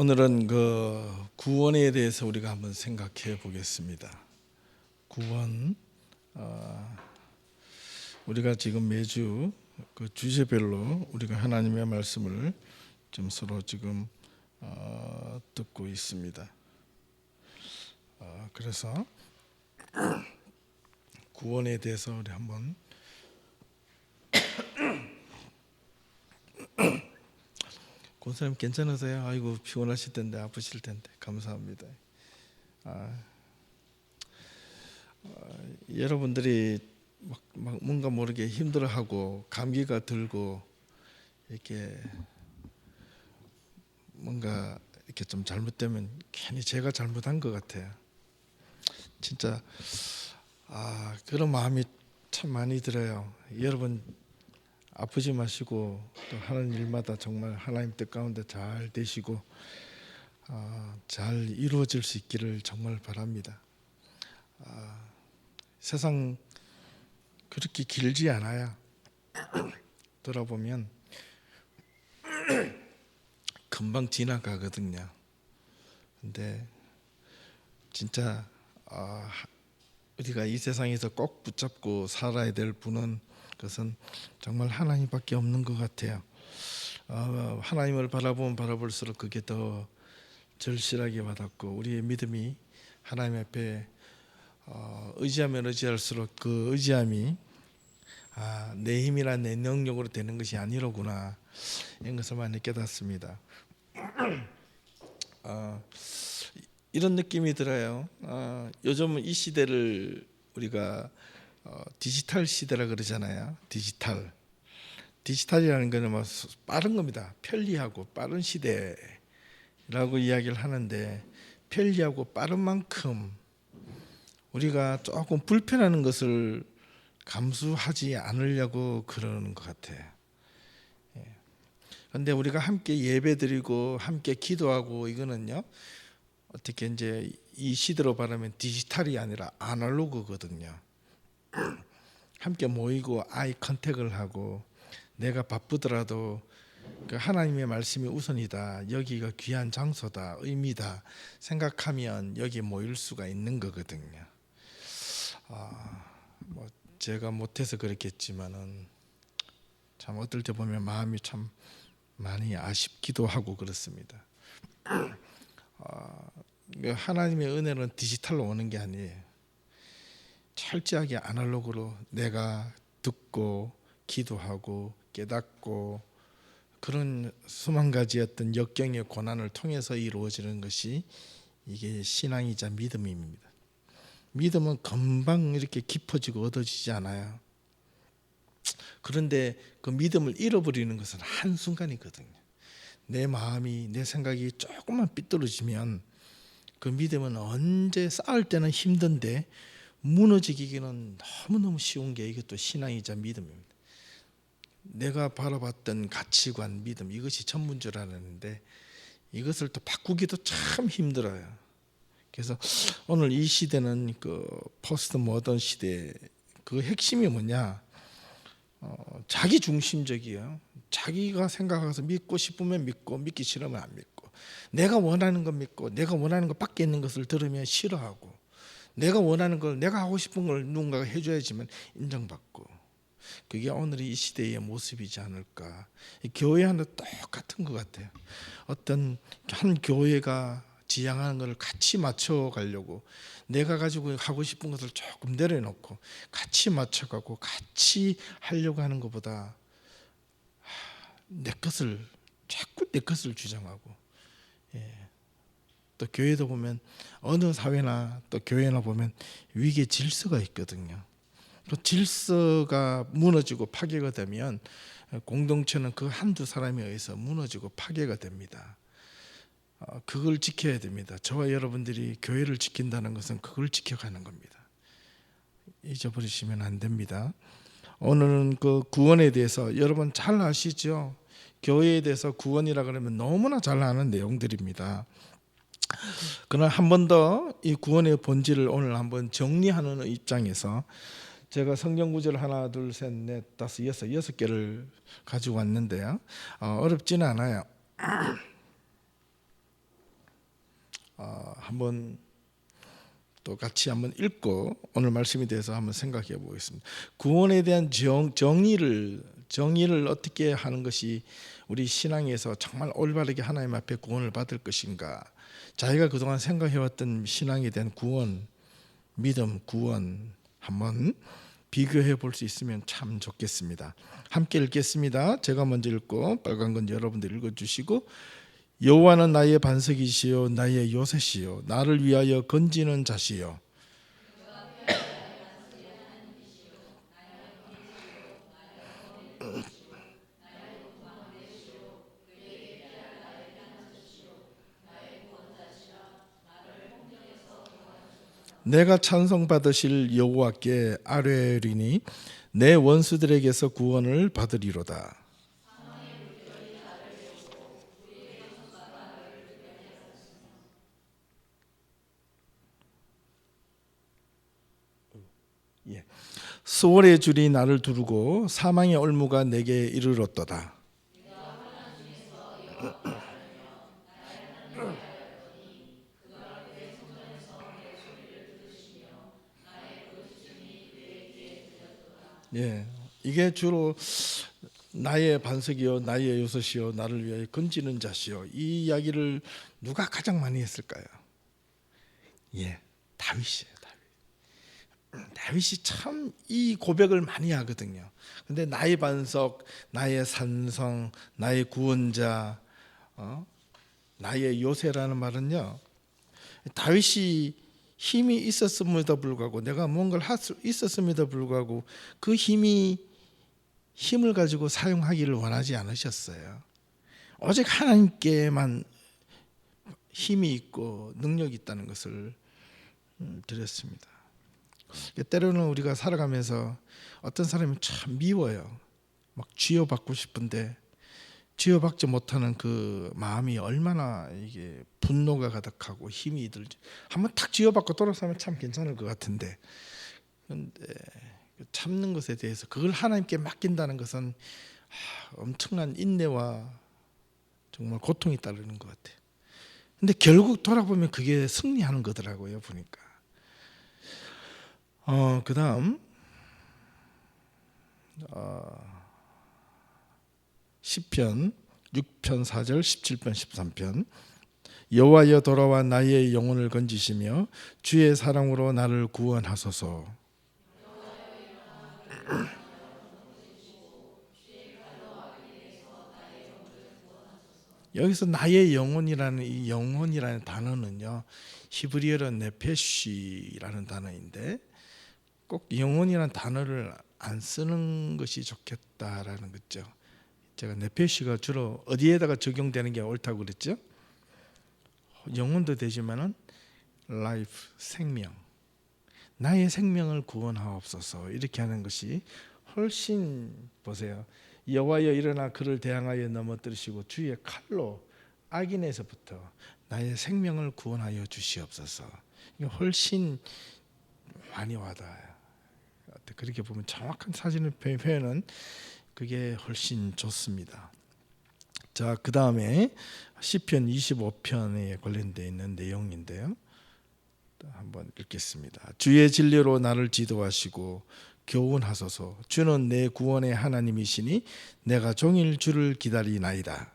오늘은 구원에 대해서 우리가 한번 생각해 보겠습니다. 구원, 우리가 지금 매주 주제별로 우리가 하나님의 말씀을 좀 서로 지금 듣고 있습니다. 그래서 구원에 대해서 우리 한번 권사님 괜찮으세요? 아이고 피곤하실 텐데 아프실 텐데 감사합니다. 여러분들이 막 뭔가 모르게 힘들어하고 감기가 들고 이렇게 뭔가 이렇게 좀 잘못되면 괜히 제가 잘못한 것 같아요. 진짜 그런 마음이 참 많이 들어요. 여러분 아프지 마시고 또 하는 일마다 정말 하나님 뜻 가운데 잘 되시고 잘 이루어질 수 있기를 정말 바랍니다. 세상 그렇게 길지 않아요. 돌아보면 금방 지나가거든요. 근데 진짜 우리가 이 세상에서 꼭 붙잡고 살아야 될 분은 그것은 정말 하나님밖에 없는 것 같아요. 하나님을 바라보면 바라볼수록 그게 더 절실하게 와닿고 우리의 믿음이 하나님 앞에 의지하면 의지할수록 그 의지함이 내 힘이나 내 능력으로 되는 것이 아니로구나 이런 것을 많이 깨닫습니다. 이런 느낌이 들어요. 요즘 이 시대를 우리가 디지털 시대라 그러잖아요. 디지털이라는 것은 뭐 빠른 겁니다. 편리하고 빠른 시대라고 이야기를 하는데 편리하고 빠른 만큼 우리가 조금 불편한 것을 감수하지 않으려고 그러는 것 같아요. 그런데 우리가 함께 예배드리고 함께 기도하고 이거는요. 어떻게 이제 이 시대로 말하면 디지털이 아니라 아날로그거든요. 함께 모이고 아이 컨택을 하고 내가 바쁘더라도 그 하나님의 말씀이 우선이다. 여기가 귀한 장소다. 의미다. 생각하면 여기 모일 수가 있는 거거든요. 뭐 제가 못해서 그렇겠지만은 참 어떨 때 보면 마음이 참 많이 아쉽기도 하고 그렇습니다. 하나님의 은혜는 디지털로 오는 게 아니에요. 철저하게 아날로그로 내가 듣고 기도하고 깨닫고 그런 수만 가지 어떤 역경의 고난을 통해서 이루어지는 것이 이게 신앙이자 믿음입니다. 믿음은 금방 이렇게 깊어지고 얻어지지 않아요. 그런데 그 믿음을 잃어버리는 것은 한순간이거든요. 내 마음이 내 생각이 조금만 삐뚤어지면 그 믿음은 언제 쌓을 때는 힘든데 무너지기는 너무너무 쉬운 게 이것도 신앙이자 믿음입니다. 내가 바라봤던 가치관, 믿음 이것이 전부인 줄 알았는데 이것을 또 바꾸기도 참 힘들어요. 그래서 오늘 이 시대는 그 포스트 모던 시대 그 핵심이 뭐냐? 자기 중심적이에요. 자기가 생각해서 믿고 싶으면 믿고 믿기 싫으면 안 믿고 내가 원하는 거 믿고 내가 원하는 것 밖에 있는 것을 들으면 싫어하고 내가 원하는 걸 내가 하고 싶은 걸 누군가가 해줘야지만 인정받고 그게 오늘 이 시대의 모습이지 않을까. 교회 하나 똑같은 것 같아요. 어떤 한 교회가 지향하는 것을 같이 맞춰가려고 내가 가지고 하고 싶은 것을 조금 내려놓고 같이 맞춰가고 같이 하려고 하는 것보다 자꾸 내 것을 주장하고 또 교회도 보면 어느 사회나 또 교회나 보면 위계 질서가 있거든요. 그 질서가 무너지고 파괴가 되면 공동체는 그 한두 사람에 의해서 무너지고 파괴가 됩니다. 그걸 지켜야 됩니다. 저와 여러분들이 교회를 지킨다는 것은 그걸 지켜가는 겁니다. 잊어버리시면 안 됩니다. 오늘은 그 구원에 대해서 여러분 잘 아시죠? 교회에 대해서 구원이라 그러면 너무나 잘 아는 내용들입니다. 그러나 한 번 더 이 구원의 본질을 오늘 한번 정리하는 입장에서 제가 성경 구절 하나, 둘, 셋, 넷, 다섯, 여섯 개를 가지고 왔는데요. 어렵지는 않아요. 한번 또 같이 한번 읽고 오늘 말씀에 대해서 한번 생각해 보겠습니다. 구원에 대한 정의를 어떻게 하는 것이 우리 신앙에서 정말 올바르게 하나님 앞에 구원을 받을 것인가? 자기가 그동안 생각해왔던 신앙에 대한 구원, 믿음, 구원 한번 비교해 볼 수 있으면 참 좋겠습니다. 함께 읽겠습니다. 제가 먼저 읽고 빨간 건 여러분들 읽어주시고. 여호와는 나의 반석이시요 나의 요새시요 나를 위하여 건지는 자시요 내가 찬송 받으실 여호와께 아뢰리니 내 원수들에게서 구원을 받으리로다. 예. 수월의 줄이 나를 두르고 사망의 올무가 내게 이르렀도다. 예, 이게 주로 나의 반석이요 나의 요새시요 나를 위하여 건지는 자시요 이 이야기를 누가 가장 많이 했을까요? 예, 다윗이에요. 다윗이 참 이 고백을 많이 하거든요. 근데 나의 반석, 나의 산성, 나의 구원자, 나의 요새라는 말은요. 다윗이 힘이 있었음에도 불구하고 내가 뭔가를 할 수 있었음에도 불구하고 그 힘을 가지고 사용하기를 원하지 않으셨어요. 오직 하나님께만 힘이 있고 능력이 있다는 것을 드렸습니다. 때로는 우리가 살아가면서 어떤 사람이 참 미워요. 막 쥐어받고 싶은데 쥐어박지 못하는 그 마음이 얼마나 이게 분노가 가득하고 힘이 들지. 한번 탁 쥐어박고 돌아서면 참 괜찮을 것 같은데, 근데 참는 것에 대해서 그걸 하나님께 맡긴다는 것은 엄청난 인내와 정말 고통이 따르는 것 같아요. 근데 결국 돌아보면 그게 승리하는 거더라고요, 보니까. 그다음 시편 6편 4절 17편 13편 여호와여 돌아와 나의 영혼을 건지시며 주의 사랑으로 나를 구원하소서. 여기서 나의 영혼이라는 이 영혼이라는 단어는요 히브리어로 네페시라는 단어인데 꼭 영혼이라는 단어를 안 쓰는 것이 좋겠다라는 거죠. 제가 네페시가 주로 어디에다가 적용되는 게 옳다고 그랬죠? 영혼도 되지만은 라이프 생명, 나의 생명을 구원하옵소서 이렇게 하는 것이 훨씬 보세요. 여호와여 일어나 그를 대항하여 넘어뜨리시고 주의 칼로 악인에서부터 나의 생명을 구원하여 주시옵소서. 이게 훨씬 많이 와닿아요. 그렇게 보면 정확한 사진의 표현은 그게 훨씬 좋습니다. 자, 그 다음에 시편 25편에 관련되어 있는 내용인데요. 한번 읽겠습니다. 주의 진리로 나를 지도하시고 교훈하소서. 주는 내 구원의 하나님이시니 내가 종일 주를 기다리나이다.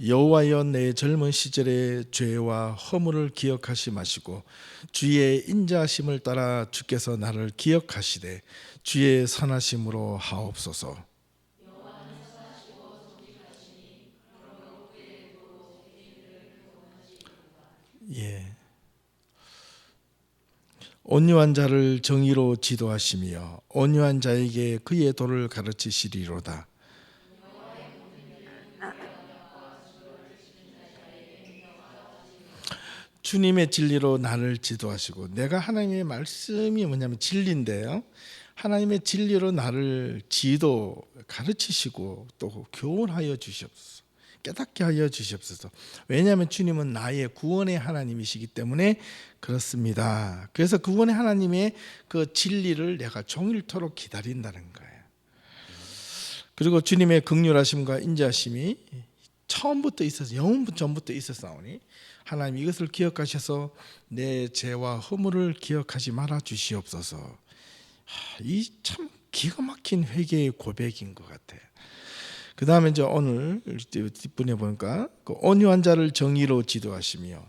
여호와여 내 젊은 시절의 죄와 허물을 기억하시 마시고 주의 인자하심을 따라 주께서 나를 기억하시되 주의 선하심으로 하옵소서. 예. 온유한 자를 정의로 지도하시며 온유한 자에게 그의 도를 가르치시리로다. 주님의 진리로 나를 지도하시고 내가 하나님의 말씀이 뭐냐면 진리인데요. 하나님의 진리로 나를 지도 가르치시고 또 교훈하여 주시옵소서. 깨닫게 하여 주시옵소서. 왜냐하면 주님은 나의 구원의 하나님이시기 때문에 그렇습니다. 그래서 구원의 하나님의 그 진리를 내가 종일토록 기다린다는 거예요. 그리고 주님의 긍휼하심과 인자하심이 처음부터 있어서 영원 전부터 있었사오니 하나님 이것을 기억하셔서 내 죄와 허물을 기억하지 말아 주시옵소서. 이 참 기가 막힌 회개의 고백인 것 같아요. 그 다음에 이제 오늘 뒷분에 보니까 그 온유한 자를 정의로 지도하시며,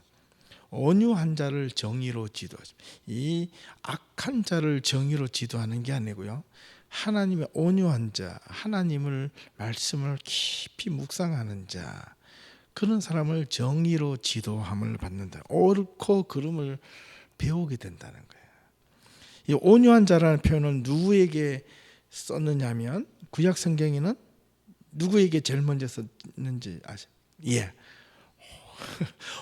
온유한 자를 정의로 지도하시며, 이 악한 자를 정의로 지도하는 게 아니고요, 하나님의 온유한 자, 하나님을 말씀을 깊이 묵상하는 자, 그런 사람을 정의로 지도함을 받는다. 옳고 그름을 배우게 된다는 거예요. 이 온유한 자라는 표현은 누구에게 썼느냐면 구약 성경에는 누구에게 제일 먼저 썼는지 아세요? 예,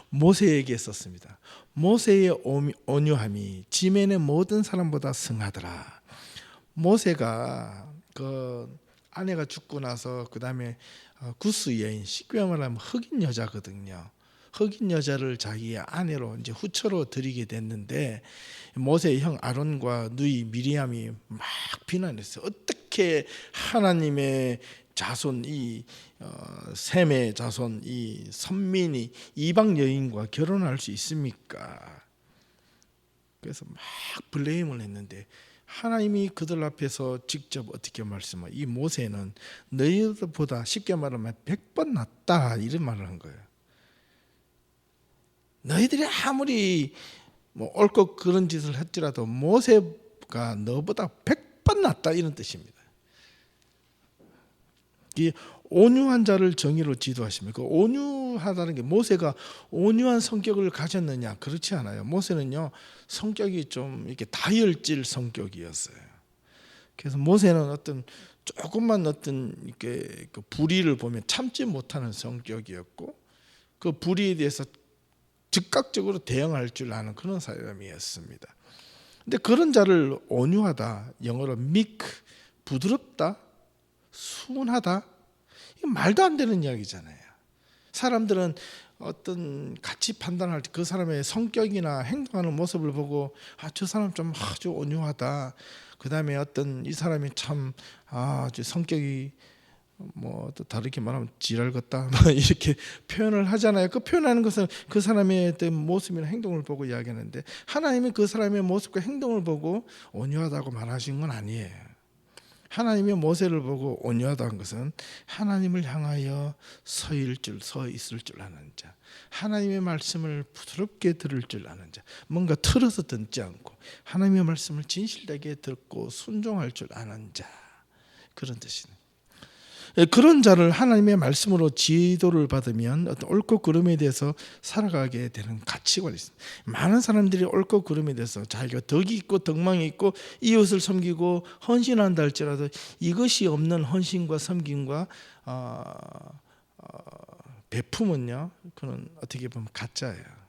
모세에게 썼습니다. 모세의 온유함이 지면의 모든 사람보다 승하더라. 모세가 그 아내가 죽고 나서 그 다음에 구스 여인, 쉽게 말하면 흑인 여자거든요. 흑인 여자를 자기의 아내로 이제 후처로 들이게 됐는데 모세의 형 아론과 누이 미리암이 막 비난했어요. 어떻게 하나님의 자손, 이 셈의 자손, 이 선민이 이방 여인과 결혼할 수 있습니까? 그래서 막 블레임을 했는데 하나님이 그들 앞에서 직접 어떻게 말씀하세요? 이 모세는 너희들보다 쉽게 말하면 100번 낫다, 이런 말을 한 거예요. 너희들이 아무리 뭐 옳고 그런 짓을 했더라도 모세가 너보다 100번 낫다, 이런 뜻입니다. 이 온유한 자를 정의로 지도하시며, 그 온유하다는 게 모세가 온유한 성격을 가졌느냐? 그렇지 않아요. 모세는요 성격이 좀 이렇게 다혈질 성격이었어요. 그래서 모세는 어떤 조금만 어떤 이렇게 그 불의를 보면 참지 못하는 성격이었고, 그 불의에 대해서 즉각적으로 대응할 줄 아는 그런 사람이었습니다. 근데 그런 자를 온유하다, 영어로 meek, 부드럽다, 순하다, 이거 말도 안 되는 이야기잖아요. 사람들은 어떤 가치 판단할 때 그 사람의 성격이나 행동하는 모습을 보고 저 사람 좀 아주 온유하다, 그 다음에 어떤 이 사람이 참 아주 성격이 뭐 또 다르게 말하면 지랄 같다 이렇게 표현을 하잖아요. 그 표현하는 것은 그 사람의 모습이나 행동을 보고 이야기하는데, 하나님이 그 사람의 모습과 행동을 보고 온유하다고 말하신 건 아니에요. 하나님의 모세를 보고 온유하다는 것은 하나님을 향하여 서 있을 줄 아는 자, 하나님의 말씀을 부드럽게 들을 줄 아는 자, 뭔가 틀어서 듣지 않고 하나님의 말씀을 진실되게 듣고 순종할 줄 아는 자, 그런 뜻이네. 그런 자를 하나님의 말씀으로 지도를 받으면 어떤 옳고 그름에 대해서 살아가게 되는 가치관이 있습니다. 많은 사람들이 옳고 그름에 대해서 자기가 덕이 있고 덕망이 있고 이웃을 섬기고 헌신한다 할지라도 이것이 없는 헌신과 섬김과 베품은요, 그건 어떻게 보면 가짜예요.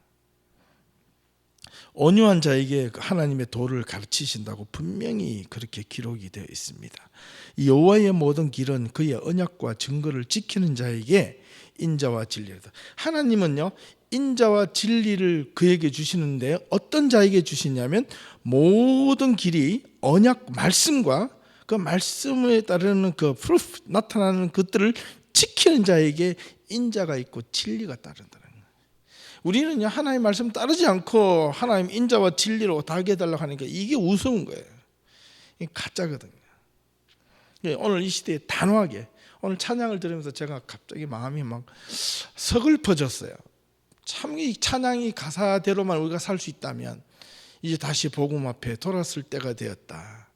온유한 자에게 하나님의 도를 가르치신다고 분명히 그렇게 기록이 되어 있습니다. 여호와의 모든 길은 그의 언약과 증거를 지키는 자에게 인자와 진리다. 하나님은요 인자와 진리를 그에게 주시는데 어떤 자에게 주시냐면 모든 길이 언약 말씀과 그 말씀에 따르는 그 프루프, 나타나는 것들을 지키는 자에게 인자가 있고 진리가 따른다는 거예요. 우리는요 하나님 말씀 따르지 않고 하나님 인자와 진리로 다하게 해달라고 하니까 이게 우스운 거예요. 이게 가짜거든요. 오늘 이 시대에 단호하게, 오늘 찬양을 들으면서 제가 갑자기 마음이 막 서글퍼졌어요. 참 이 찬양이 가사대로만 우리가 살 수 있다면 이제 다시 복음 앞에 돌아설 때가 되었다.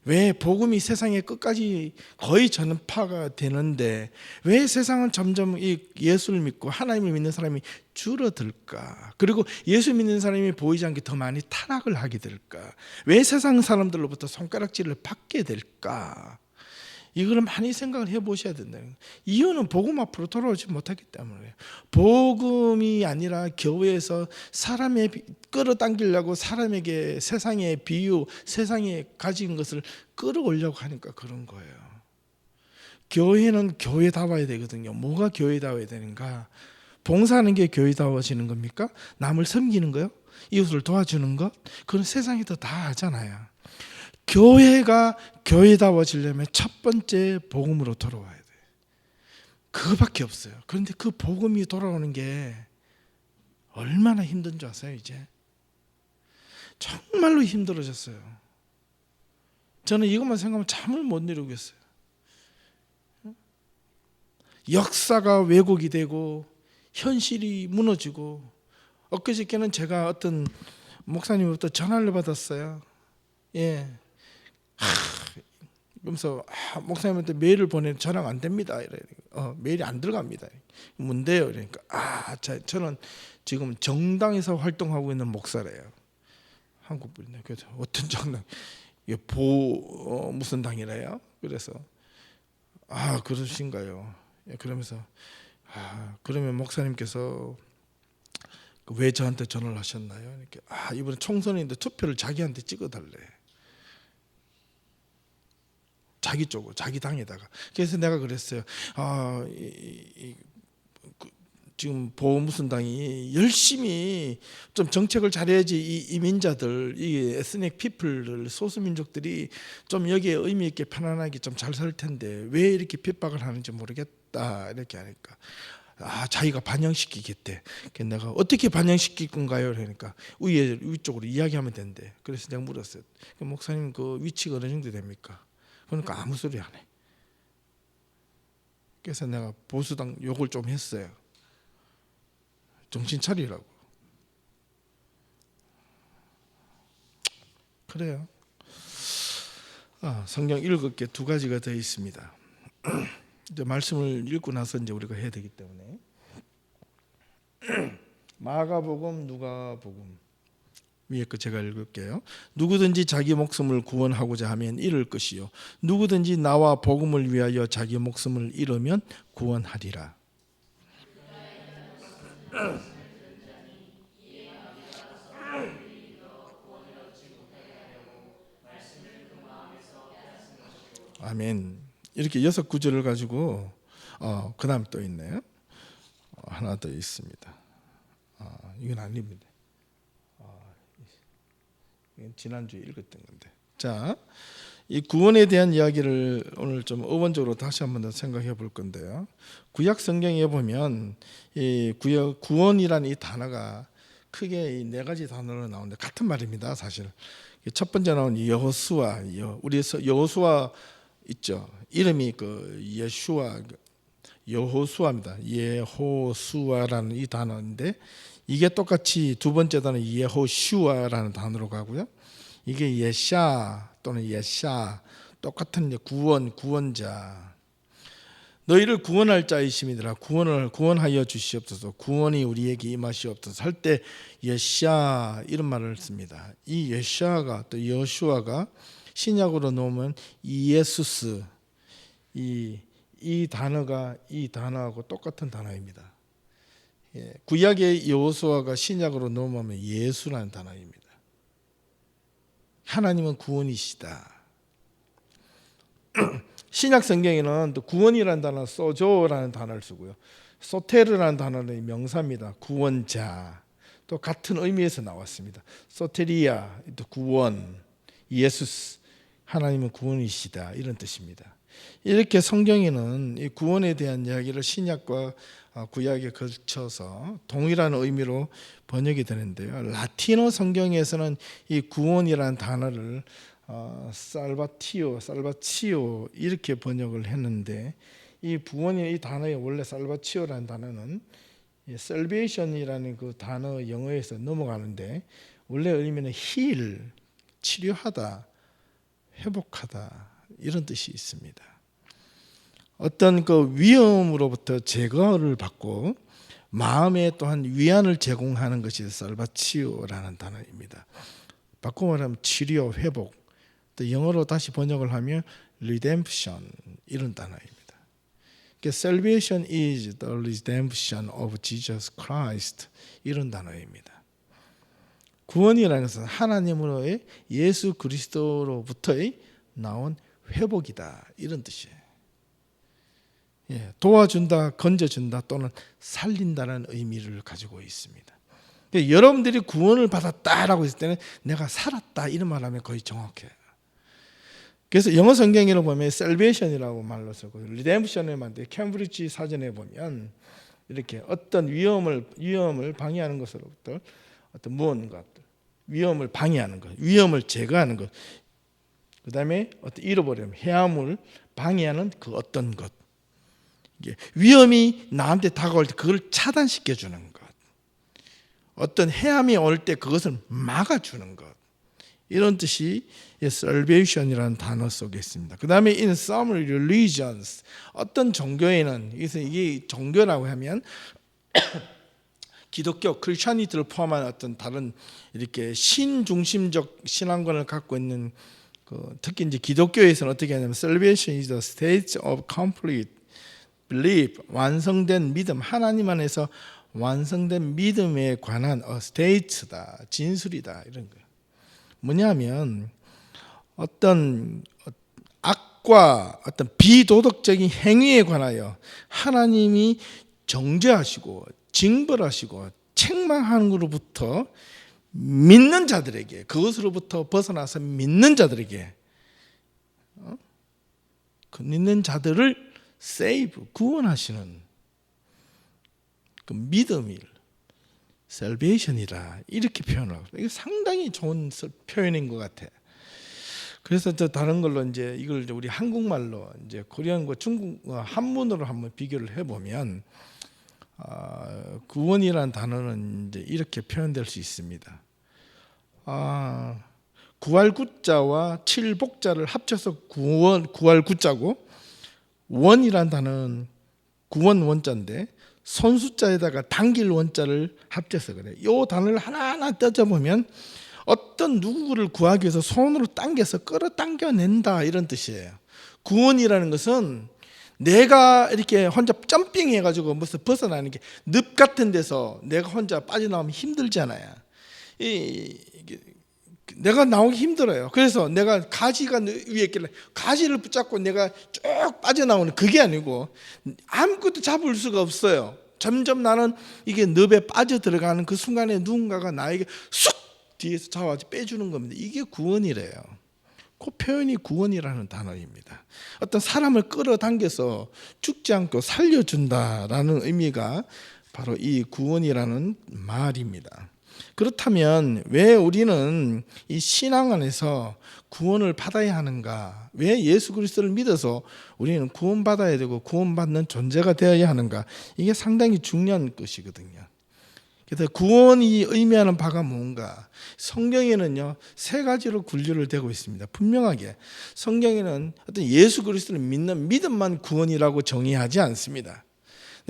왜 복음이 세상의 끝까지 거의 전파가 되는데 왜 세상은 점점 이 예수를 믿고 하나님을 믿는 사람이 줄어들까? 그리고 예수 믿는 사람이 보이지 않게 더 많이 타락을 하게 될까? 왜 세상 사람들로부터 손가락질을 받게 될까? 이거를 많이 생각을 해보셔야 된다는 거예요. 이유는 복음 앞으로 돌아오지 못하기 때문에, 복음이 아니라 교회에서 사람의 끌어당기려고 사람에게 세상의 비유, 세상에 가진 것을 끌어올려고 하니까 그런 거예요. 교회는 교회다워야 되거든요. 뭐가 교회다워야 되는가? 봉사하는 게 교회다워지는 겁니까? 남을 섬기는 거요? 이웃을 도와주는 것? 그건 세상에도 다 하잖아요. 교회가 교회다워지려면 첫 번째 복음으로 돌아와야 돼요. 그거밖에 없어요. 그런데 그 복음이 돌아오는 게 얼마나 힘든 줄 아세요? 이제 정말로 힘들어졌어요. 저는 이것만 생각하면 잠을 못 이루겠어요. 역사가 왜곡이 되고 현실이 무너지고, 엊그저께는 제가 어떤 목사님으로부터 전화를 받았어요. 그러면서 목사님한테 메일을 보내면 전화가 안 됩니다. 메일이 안 들어갑니다. 뭔데요? 그러니까 저는 지금 정당에서 활동하고 있는 목사래요. 한국 분인데. 그래서 어떤 정당? 무슨 당이래요? 그래서 그러신가요? 그러면서 그러면 목사님께서 왜 저한테 전화를 하셨나요? 이렇게 이번에 총선인데 투표를 자기한테 찍어달래. 자기 쪽으로, 자기 당에다가. 그래서 내가 그랬어요. 지금 무슨 당이 열심히 좀 정책을 잘해야지 이 이민자들, 이 에스닉 피플들, 소수민족들이 좀 여기에 의미 있게 편안하게 좀 잘 살 텐데 왜 이렇게 핍박을 하는지 모르겠다. 이렇게 하니까 자기가 반영시키겠대. 그래서 내가 어떻게 반영시킬 건가요? 그러니까 위쪽으로 이야기하면 된대. 그래서 내가 물었어요. 목사님 그 위치가 어느 정도 됩니까? 그러니까 아무 소리 안 해. 그래서 내가 보수당 욕을 좀 했어요. 정신 차리라고. 그래요. 성경 읽을 게 두 가지가 더 있습니다. 이제 말씀을 읽고 나서 이제 우리가 해야 되기 때문에 마가복음, 누가복음 위에 거 제가 읽을게요. 누구든지 자기 목숨을 구원하고자 하면 잃을 것이요 누구든지 나와 복음을 위하여 자기 목숨을 잃으면 구원하리라. 아멘. 이렇게 6구절을 가지고 그 다음 또 있네요. 하나 더 있습니다. 이건 아닙니다. 이건 지난주에 읽었던 건데. 자, 이 구원에 대한 이야기를 오늘 좀 어원적으로 다시 한번 더 생각해 볼 건데요. 구약 성경에 보면 이 구원이라는 이 단어가 크게 이 4가지 단어로 나오는데 같은 말입니다. 사실 첫 번째 나온 여호수아, 우리 여호수아 있죠. 이름이 그 여호수아입니다. 예호수아라는 이 단어인데 이게 똑같이 두 번째 단어 예호슈아라는 단어로 가고요. 이게 예샤 또는 예샤, 똑같은 구원자. 너희를 구원할 자이심이더라. 구원하여 주시옵소서. 구원이 우리에게 임하시옵소서 할 때 예샤 이런 말을 씁니다. 이 예샤가 또 여호슈아가 신약으로 놓으면 이예수스, 이 단어가 이 단어하고 똑같은 단어입니다. 구약의 여호수아가 신약으로 놓으면 예수라는 단어입니다. 하나님은 구원이시다. 신약 성경에는 또 구원이라는 단어, 소조라는 단어를 쓰고요. 소테르라는 단어는 명사입니다. 구원자. 또 같은 의미에서 나왔습니다. 소테리아, 또 구원, 예수스, 하나님은 구원이시다 이런 뜻입니다. 이렇게 성경에는 이 구원에 대한 이야기를 신약과 구약에 걸쳐서 동일한 의미로 번역이 되는데요. 라틴어 성경에서는 이 구원이라는 단어를 살바치오 이렇게 번역을 했는데 이 구원이 이 단어의 원래 살바치오라는 단어는 salvation이라는 그 단어 영어에서 넘어가는데 원래 의미는 heal, 치료하다, 회복하다 이런 뜻이 있습니다. 어떤 그 위험으로부터 제거를 받고 마음에 또한 위안을 제공하는 것이 살바치오라는 단어입니다. 바꿔 말하면 치료, 회복. 또 영어로 다시 번역을 하면 redemption 이런 단어입니다. Salvation is the redemption of Jesus Christ 이런 단어입니다. 구원이라는 것은 하나님으로의 예수 그리스도로부터의 나온 회복이다 이런 뜻이에요. 도와준다, 건져준다 또는 살린다는 의미를 가지고 있습니다. 여러분들이 구원을 받았다라고 했을 때는 내가 살았다 이런 말하면 거의 정확해요. 그래서 영어 성경으로 보면 salvation이라고 말로 쓰고 redemption을 만든 캠브리지 사전에 보면 이렇게 어떤 위험을 방해하는 것으로부터 어떤 무언가 위험을 방해하는 것, 위험을 제거하는 것, 그 다음에 어떤 잃어버리면 해함을 방해하는 그 어떤 것, 위험이 나한테 다가올 때 그걸 차단시켜 주는 것, 어떤 해함이 올 때 그것을 막아주는 것, 이런 뜻이 salvation이라는 단어 속에 있습니다. 그 다음에 in some religions, 어떤 종교에는, 이게 종교라고 하면 기독교, 크리스천이들을 포함한 어떤 다른 이렇게 신중심적 신앙관을 갖고 있는 특히 이제 기독교에서는 어떻게 하냐면 salvation is the state of complete belief, 완성된 믿음, 하나님 안에서 완성된 믿음에 관한 state다, 진술이다, 이런 거예요. 뭐냐면 어떤 악과 어떤 비도덕적인 행위에 관하여 하나님이 정죄하시고 징벌하시고 책망하는 것으로부터 믿는 자들에게, 그것으로부터 벗어나서 믿는 자들에게, 그 믿는 자들을 save, 구원하시는 그 믿음이 salvation이라 이렇게 표현을 하고, 이게 상당히 좋은 표현인 것 같아. 그래서 저 다른 걸로 이제 이걸 우리 한국말로 이제 코리안과 중국 한문으로 한번 비교를 해보면 구원이라는 단어는 이제 이렇게 표현될 수 있습니다. 구할 구자와 칠복자를 합쳐서 구할 구자고, 원이라는 단어는 구원 원자인데 손숫자에다가 당길 원자를 합쳐서 그래. 이 단어를 하나하나 따져보면 어떤 누구를 구하기 위해서 손으로 당겨서 끌어당겨낸다, 이런 뜻이에요. 구원이라는 것은 내가 이렇게 혼자 점핑해가지고 무슨 벗어나는 게, 늪 같은 데서 내가 혼자 빠져나오면 힘들잖아요. 내가 나오기 힘들어요. 그래서 내가 가지가 위에 있길래 가지를 붙잡고 내가 쭉 빠져나오는, 그게 아니고 아무것도 잡을 수가 없어요. 점점 나는 이게 늪에 빠져 들어가는 그 순간에 누군가가 나에게 쑥 뒤에서 잡아서 빼주는 겁니다. 이게 구원이래요. 그 표현이 구원이라는 단어입니다. 어떤 사람을 끌어당겨서 죽지 않고 살려준다라는 의미가 바로 이 구원이라는 말입니다. 그렇다면 왜 우리는 이 신앙 안에서 구원을 받아야 하는가? 왜 예수 그리스도를 믿어서 우리는 구원받아야 되고 구원받는 존재가 되어야 하는가? 이게 상당히 중요한 것이거든요. 그래서 구원이 의미하는 바가 뭔가? 성경에는요, 세 가지로 분류를 되고 있습니다. 분명하게 성경에는 어떤 예수 그리스도를 믿는 믿음만 구원이라고 정의하지 않습니다.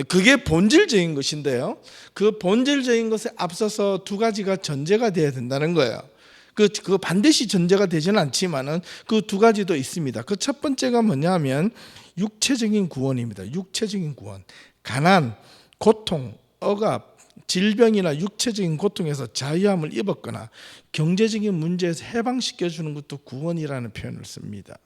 그게 본질적인 것인데요, 그 본질적인 것에 앞서서 두 가지가 전제가 되어야 된다는 거예요. 그 반드시 전제가 되지는 않지만은 그 두 가지도 있습니다. 그 첫 번째가 뭐냐면 육체적인 구원입니다. 육체적인 구원, 가난, 고통, 억압, 질병이나 육체적인 고통에서 자유함을 입었거나 경제적인 문제에서 해방시켜 주는 것도 구원이라는 표현을 씁니다.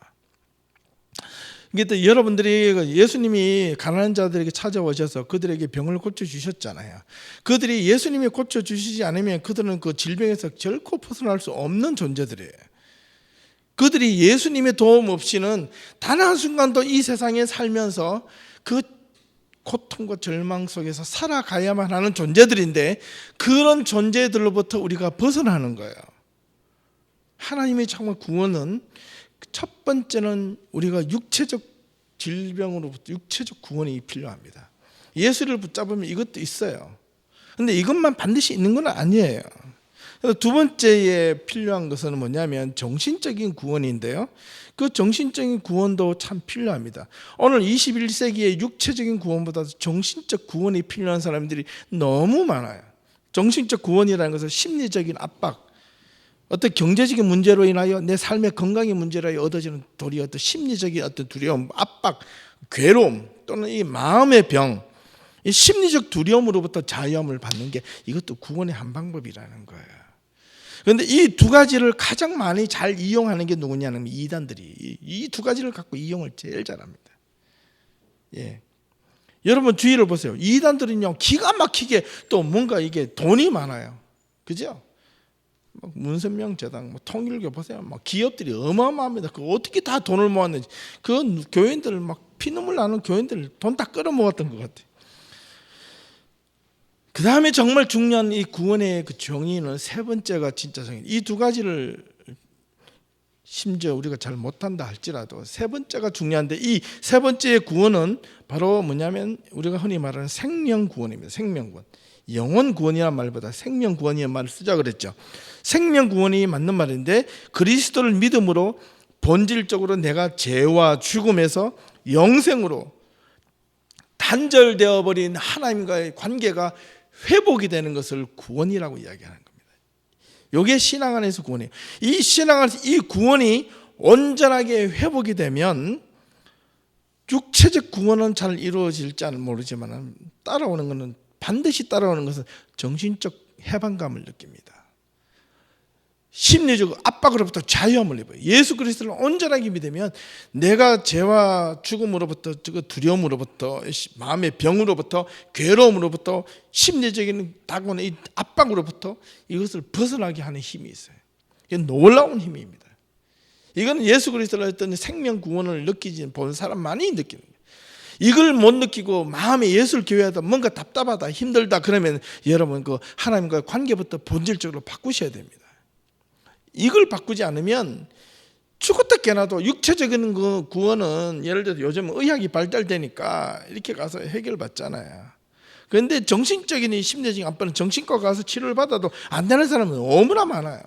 이게 또 여러분들이 예수님이 가난한 자들에게 찾아오셔서 그들에게 병을 고쳐주셨잖아요. 그들이 예수님이 고쳐주시지 않으면 그들은 그 질병에서 결코 벗어날 수 없는 존재들이에요. 그들이 예수님의 도움 없이는 단 한순간도 이 세상에 살면서 그 고통과 절망 속에서 살아가야만 하는 존재들인데, 그런 존재들로부터 우리가 벗어나는 거예요. 하나님의 정말 구원은 첫 번째는 우리가 육체적 질병으로부터 육체적 구원이 필요합니다. 예수를 붙잡으면 이것도 있어요. 그런데 이것만 반드시 있는 건 아니에요. 두 번째에 필요한 것은 뭐냐면 정신적인 구원인데요, 그 정신적인 구원도 참 필요합니다. 오늘 21세기에 육체적인 구원보다 정신적 구원이 필요한 사람들이 너무 많아요. 정신적 구원이라는 것은 심리적인 압박, 어떤 경제적인 문제로 인하여 내 삶의 건강의 문제로 인하여 얻어지는 도리, 어떤 심리적인 어떤 두려움, 압박, 괴로움, 또는 이 마음의 병, 이 심리적 두려움으로부터 자유함을 받는 게 이것도 구원의 한 방법이라는 거예요. 그런데 이 두 가지를 가장 많이 잘 이용하는 게 누구냐면 이단들이 이 두 가지를 갖고 이용을 제일 잘합니다. 예. 여러분 주위를 보세요. 이단들은요, 기가 막히게 또 뭔가 이게 돈이 많아요. 그죠? 막 문선명 재단, 뭐 통일교 보세요. 막 기업들이 어마어마합니다. 그 어떻게 다 돈을 모았는지. 그 교인들 막 피눈물 나는 교인들 돈 다 끌어모았던 것 같아요. 그 다음에 정말 중요한 이 구원의 그 정의는 세 번째가 진짜 정의. 이 두 가지를 심지어 우리가 잘 못한다 할지라도 세 번째가 중요한데, 이 세 번째의 구원은 바로 뭐냐면 우리가 흔히 말하는 생명구원입니다. 생명구원. 영원 구원이라는 말보다 생명구원이라는 말을 쓰자 그랬죠. 생명구원이 맞는 말인데, 그리스도를 믿음으로 본질적으로 내가 죄와 죽음에서 영생으로 단절되어 버린 하나님과의 관계가 회복이 되는 것을 구원이라고 이야기하는 겁니다. 이게 신앙 안에서 구원이에요. 이 신앙 안에서 이 구원이 온전하게 회복이 되면 육체적 구원은 잘 이루어질지는 모르지만 따라오는 것은, 반드시 따라오는 것은 정신적 해방감을 느낍니다. 심리적 압박으로부터 자유함을 입어요. 예수 그리스도를 온전하게 믿으면 내가 죄와 죽음으로부터, 두려움으로부터, 마음의 병으로부터, 괴로움으로부터, 심리적인 다가오는 이 압박으로부터 이것을 벗어나게 하는 힘이 있어요. 이게 놀라운 힘입니다. 이건 예수 그리스도를 했던 생명 구원을 느끼지 본 사람 많이 느끼는 거예요. 이걸 못 느끼고 마음에 예수를 교회하다 뭔가 답답하다, 힘들다 그러면 여러분 그 하나님과의 관계부터 본질적으로 바꾸셔야 됩니다. 이걸 바꾸지 않으면 죽었다 깨나도 육체적인 그 구원은, 예를 들어서 요즘 의학이 발달되니까 이렇게 가서 해결받잖아요. 그런데 정신적인 이 심리적인 압박은 정신과 가서 치료를 받아도 안 되는 사람은 너무나 많아요.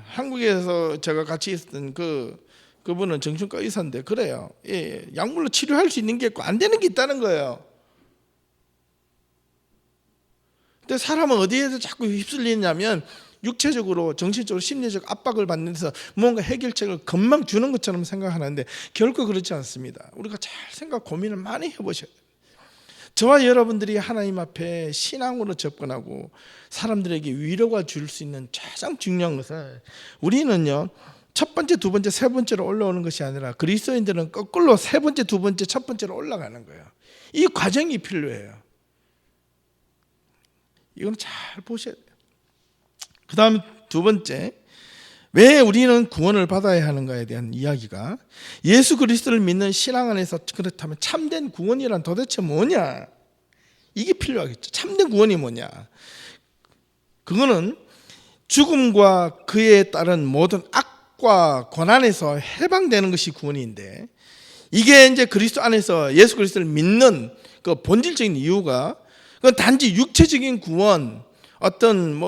한국에서 제가 같이 있었던 그분은 정신과 의사인데 그래요. 예, 약물로 치료할 수 있는 게 있고 안 되는 게 있다는 거예요. 근데 사람은 어디에서 자꾸 휩쓸리냐면 육체적으로, 정신적으로, 심리적 압박을 받는 데서 뭔가 해결책을 금방 주는 것처럼 생각하는데 결코 그렇지 않습니다. 우리가 잘 생각, 고민을 많이 해보셔야 돼요. 저와 여러분들이 하나님 앞에 신앙으로 접근하고 사람들에게 위로가 줄 수 있는 가장 중요한 것은, 우리는요 첫 번째, 두 번째, 세 번째로 올라오는 것이 아니라 그리스도인들은 거꾸로 세 번째, 두 번째, 첫 번째로 올라가는 거예요. 이 과정이 필요해요. 이건 잘 보셔야 돼요. 그 다음 두 번째, 왜 우리는 구원을 받아야 하는가에 대한 이야기가, 예수 그리스도를 믿는 신앙 안에서 그렇다면 참된 구원이란 도대체 뭐냐, 이게 필요하겠죠. 참된 구원이 뭐냐, 그거는 죽음과 그에 따른 모든 악과 고난에서 해방되는 것이 구원인데, 이게 이제 그리스도 안에서 예수 그리스도를 믿는 그 본질적인 이유가, 그건 단지 육체적인 구원, 어떤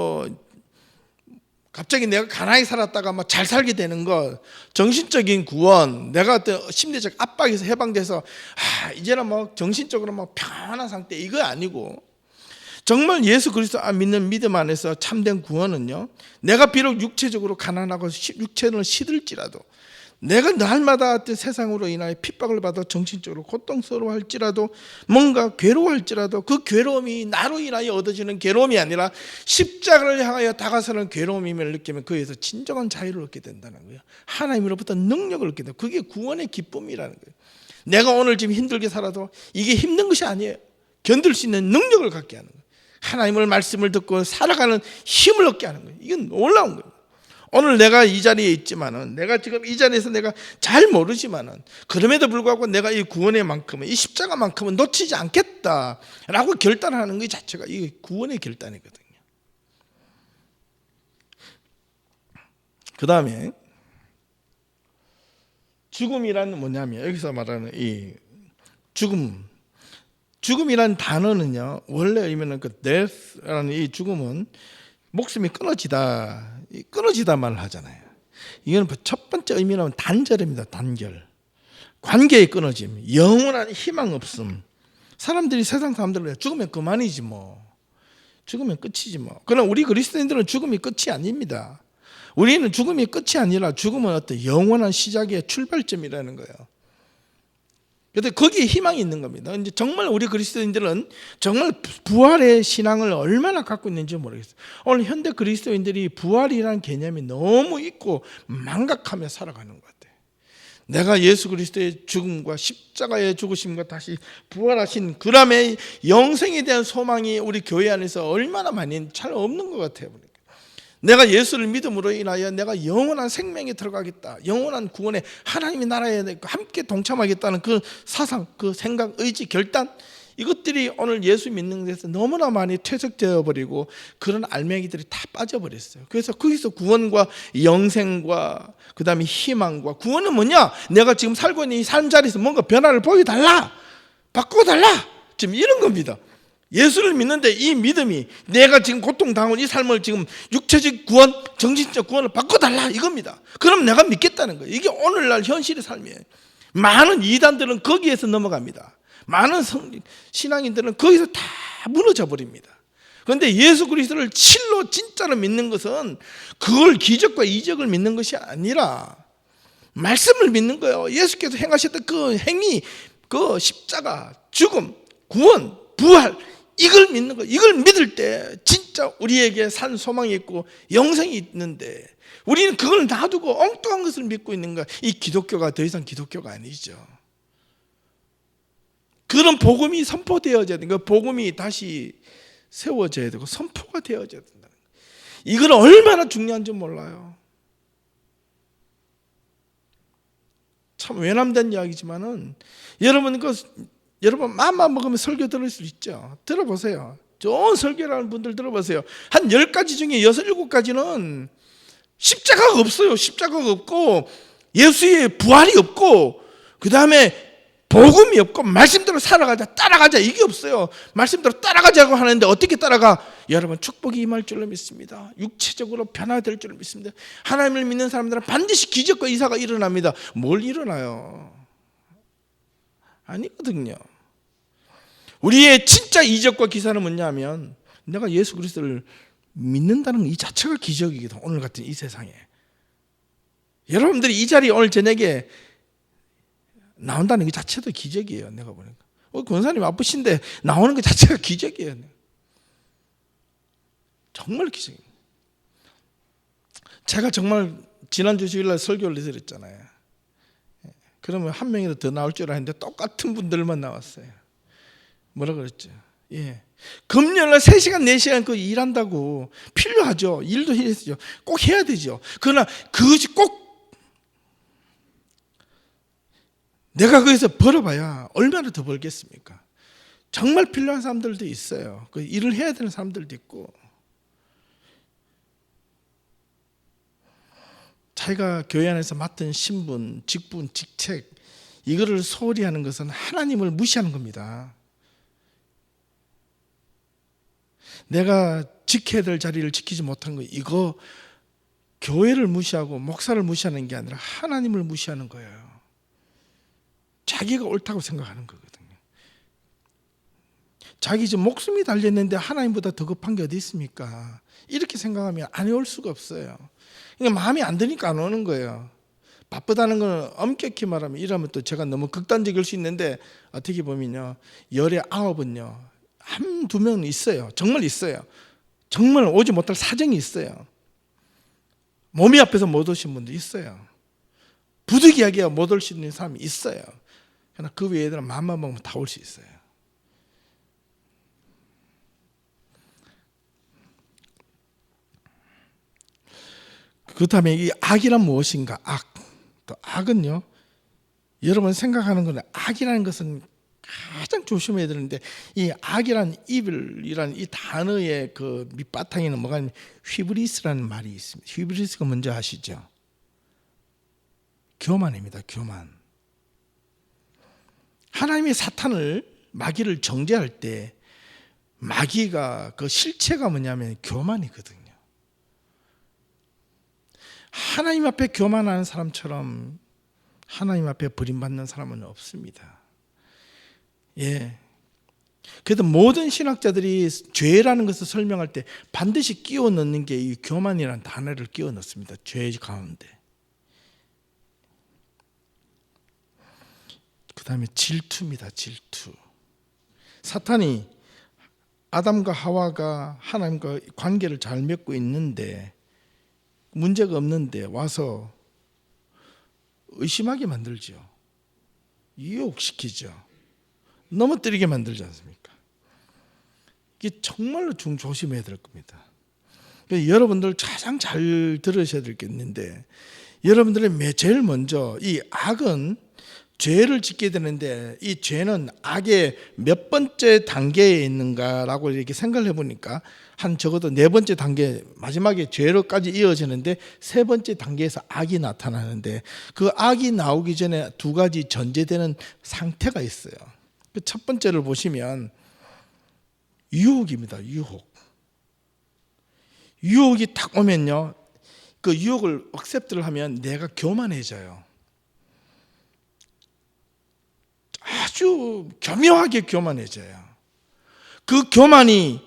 갑자기 내가 가난하게 살았다가 막 잘 살게 되는 것, 정신적인 구원, 내가 어떤 심리적 압박에서 해방돼서 이제는 정신적으로 편안한 상태, 이거 아니고, 정말 예수 그리스도 믿는 믿음 안에서 참된 구원은요, 내가 비록 육체적으로 가난하고 육체는 시들지라도, 내가 날마다 어떤 세상으로 인하여 핍박을 받아 정신적으로 고통스러워할지라도, 뭔가 괴로워할지라도 그 괴로움이 나로 인하여 얻어지는 괴로움이 아니라 십자가를 향하여 다가서는 괴로움임을 느끼면 거기에서 진정한 자유를 얻게 된다는 거예요. 하나님으로부터 능력을 얻게 돼요. 그게 구원의 기쁨이라는 거예요. 내가 오늘 지금 힘들게 살아도 이게 힘든 것이 아니에요. 견딜 수 있는 능력을 갖게 하는 거예요. 하나님의 말씀을 듣고 살아가는 힘을 얻게 하는 거예요. 이건 놀라운 거예요. 오늘 내가 이 자리에 있지만은, 내가 지금 이 자리에서 내가 잘 모르지만은, 그럼에도 불구하고 내가 이 구원의 만큼은, 이 십자가만큼은 놓치지 않겠다라고 결단하는 것 자체가 이 구원의 결단이거든요. 그 다음에 죽음이란 뭐냐면, 여기서 말하는 이 죽음이란 단어는요, 원래 의미는 그 death라는 이 죽음은 목숨이 끊어지다 말을 하잖아요. 이건 첫 번째 의미는 단절입니다. 단결, 관계의 끊어짐, 영원한 희망 없음. 사람들이, 세상 사람들은 죽으면 그만이지 죽으면 끝이지 그러나 우리 그리스도인들은 죽음이 끝이 아닙니다. 우리는 죽음이 끝이 아니라 죽음은 어떤 영원한 시작의 출발점이라는 거예요. 그런데 거기에 희망이 있는 겁니다. 이제 정말 우리 그리스도인들은 정말 부활의 신앙을 얼마나 갖고 있는지 모르겠어요. 오늘 현대 그리스도인들이 부활이라는 개념이 너무 있고 망각하며 살아가는 것 같아요. 내가 예수 그리스도의 죽음과 십자가의 죽으심과 다시 부활하신 그람의 영생에 대한 소망이 우리 교회 안에서 얼마나 많이 잘 없는 것 같아요. 내가 예수를 믿음으로 인하여 내가 영원한 생명에 들어가겠다, 영원한 구원에 하나님의 나라에 함께 동참하겠다는 그 사상, 그 생각, 의지, 결단, 이것들이 오늘 예수 믿는 데서 너무나 많이 퇴색되어 버리고 그런 알맹이들이 다 빠져버렸어요. 그래서 거기서 구원과 영생과 그 다음에 희망과, 구원은 뭐냐? 내가 지금 살고 있는 이 삶자리에서 뭔가 변화를 보여달라, 바꿔달라, 지금 이런 겁니다. 예수를 믿는데 이 믿음이 내가 지금 고통당하는 이 삶을 지금 육체적 구원, 정신적 구원을 바꿔달라, 이겁니다. 그럼 내가 믿겠다는 거예요. 이게 오늘날 현실의 삶이에요. 많은 이단들은 거기에서 넘어갑니다. 많은 신앙인들은 거기서 다 무너져 버립니다. 그런데 예수 그리스도를 실로 진짜로 믿는 것은 그걸 기적과 이적을 믿는 것이 아니라 말씀을 믿는 거예요. 예수께서 행하셨던 그 행위, 그 십자가, 죽음, 구원, 부활, 이걸 믿는 거예요. 이걸 믿을 때 진짜 우리에게 산 소망이 있고 영생이 있는데, 우리는 그걸 놔두고 엉뚱한 것을 믿고 있는 거야. 이 기독교가 더 이상 기독교가 아니죠. 그런 복음이 선포되어져야 되는 거예요. 복음이 다시 세워져야 되고 선포가 되어져야 된다는 거예요. 이건 얼마나 중요한지 몰라요. 참 외람된 이야기지만은 여러분 마음만 먹으면 설교 들을 수 있죠. 들어보세요. 좋은 설교라는 분들 들어보세요. 한 10가지 중에 6, 7가지는 십자가가 없어요. 십자가가 없고 예수의 부활이 없고 그 다음에 복음이 없고 말씀대로 살아가자, 따라가자, 이게 없어요. 말씀대로 따라가자고 하는데 어떻게 따라가? 여러분, 축복이 임할 줄로 믿습니다. 육체적으로 변화될 줄로 믿습니다. 하나님을 믿는 사람들은 반드시 기적과 이사가 일어납니다. 뭘 일어나요? 아니거든요. 우리의 진짜 이적과 기사는 뭐냐면 내가 예수 그리스도를 믿는다는 이 자체가 기적이거든. 오늘 같은 이 세상에 여러분들이 이 자리에 오늘 저녁에 나온다는 것 자체도 기적이에요. 내가 보니까 권사님 아프신데 나오는 것 자체가 기적이에요. 정말 기적이에요. 제가 정말 지난주 주일날 설교를 드렸잖아요. 그러면 한 명이라도 더 나올 줄 알았는데 똑같은 분들만 나왔어요. 뭐라 그랬죠? 예. 금요일날 3시간 4시간 그 일한다고 필요하죠. 일도 해야죠. 꼭 해야 되죠. 그러나 그것이 꼭 내가 거기서 벌어봐야 얼마나 더 벌겠습니까? 정말 필요한 사람들도 있어요. 그 일을 해야 되는 사람들도 있고. 자기가 교회 안에서 맡은 신분, 직분, 직책, 이거를 소홀히 하는 것은 하나님을 무시하는 겁니다. 내가 지켜야 될 자리를 지키지 못한 거, 이거 교회를 무시하고 목사를 무시하는 게 아니라 하나님을 무시하는 거예요. 자기가 옳다고 생각하는 거거든요. 자기 지금 목숨이 달렸는데 하나님보다 더 급한 게 어디 있습니까? 이렇게 생각하면 안 올 수가 없어요. 그러니까 마음이 안 드니까 안 오는 거예요. 바쁘다는 건 엄격히 말하면, 이러면 또 제가 너무 극단적일 수 있는데, 어떻게 보면요, 열의 9은요 1, 2 명은 있어요. 정말 있어요. 정말 오지 못할 사정이 있어요. 몸이 앞에서 못 오신 분도 있어요. 부득이하게 못 올 수 있는 사람이 있어요. 그러나 그 외에들은 마음만 먹으면 다 올 수 있어요. 그렇다면 이 악이란 무엇인가? 악. 또 악은요, 여러분 생각하는 건 악이라는 것은 가장 조심해야 되는데, 이 악이란 이블이라는 이 단어의 그 밑바탕에는 뭐가 있냐면 휘브리스라는 말이 있습니다. 휘브리스가 뭔지 아시죠? 교만입니다. 교만. 하나님이 사탄을, 마귀를 정죄할 때 마귀가 그 실체가 뭐냐면 교만이거든요. 하나님 앞에 교만하는 사람처럼 하나님 앞에 버림받는 사람은 없습니다. 예. 그래도 모든 신학자들이 죄라는 것을 설명할 때 반드시 끼워 넣는 게 이 교만이라는 단어를 끼워 넣습니다. 죄 가운데. 그 다음에 질투입니다. 질투. 사탄이 아담과 하와가 하나님과 관계를 잘 맺고 있는데, 문제가 없는데 와서 의심하게 만들죠. 유혹시키죠. 넘어뜨리게 만들지 않습니까? 이게 정말로 조심해야 될 겁니다. 여러분들 가장 잘 들으셔야 될 게 있는데, 여러분들의 제일 먼저 이 악은 죄를 짓게 되는데, 이 죄는 악의 몇 번째 단계에 있는가라고 이렇게 생각을 해보니까 한 적어도 네 번째 단계, 마지막에 죄로까지 이어지는데 세 번째 단계에서 악이 나타나는데, 그 악이 나오기 전에 두 가지 전제되는 상태가 있어요. 그 첫 번째를 보시면 유혹입니다. 유혹이 딱 오면요, 그 유혹을 억셉트를 하면 내가 교만해져요. 아주 교묘하게 교만해져요. 그 교만이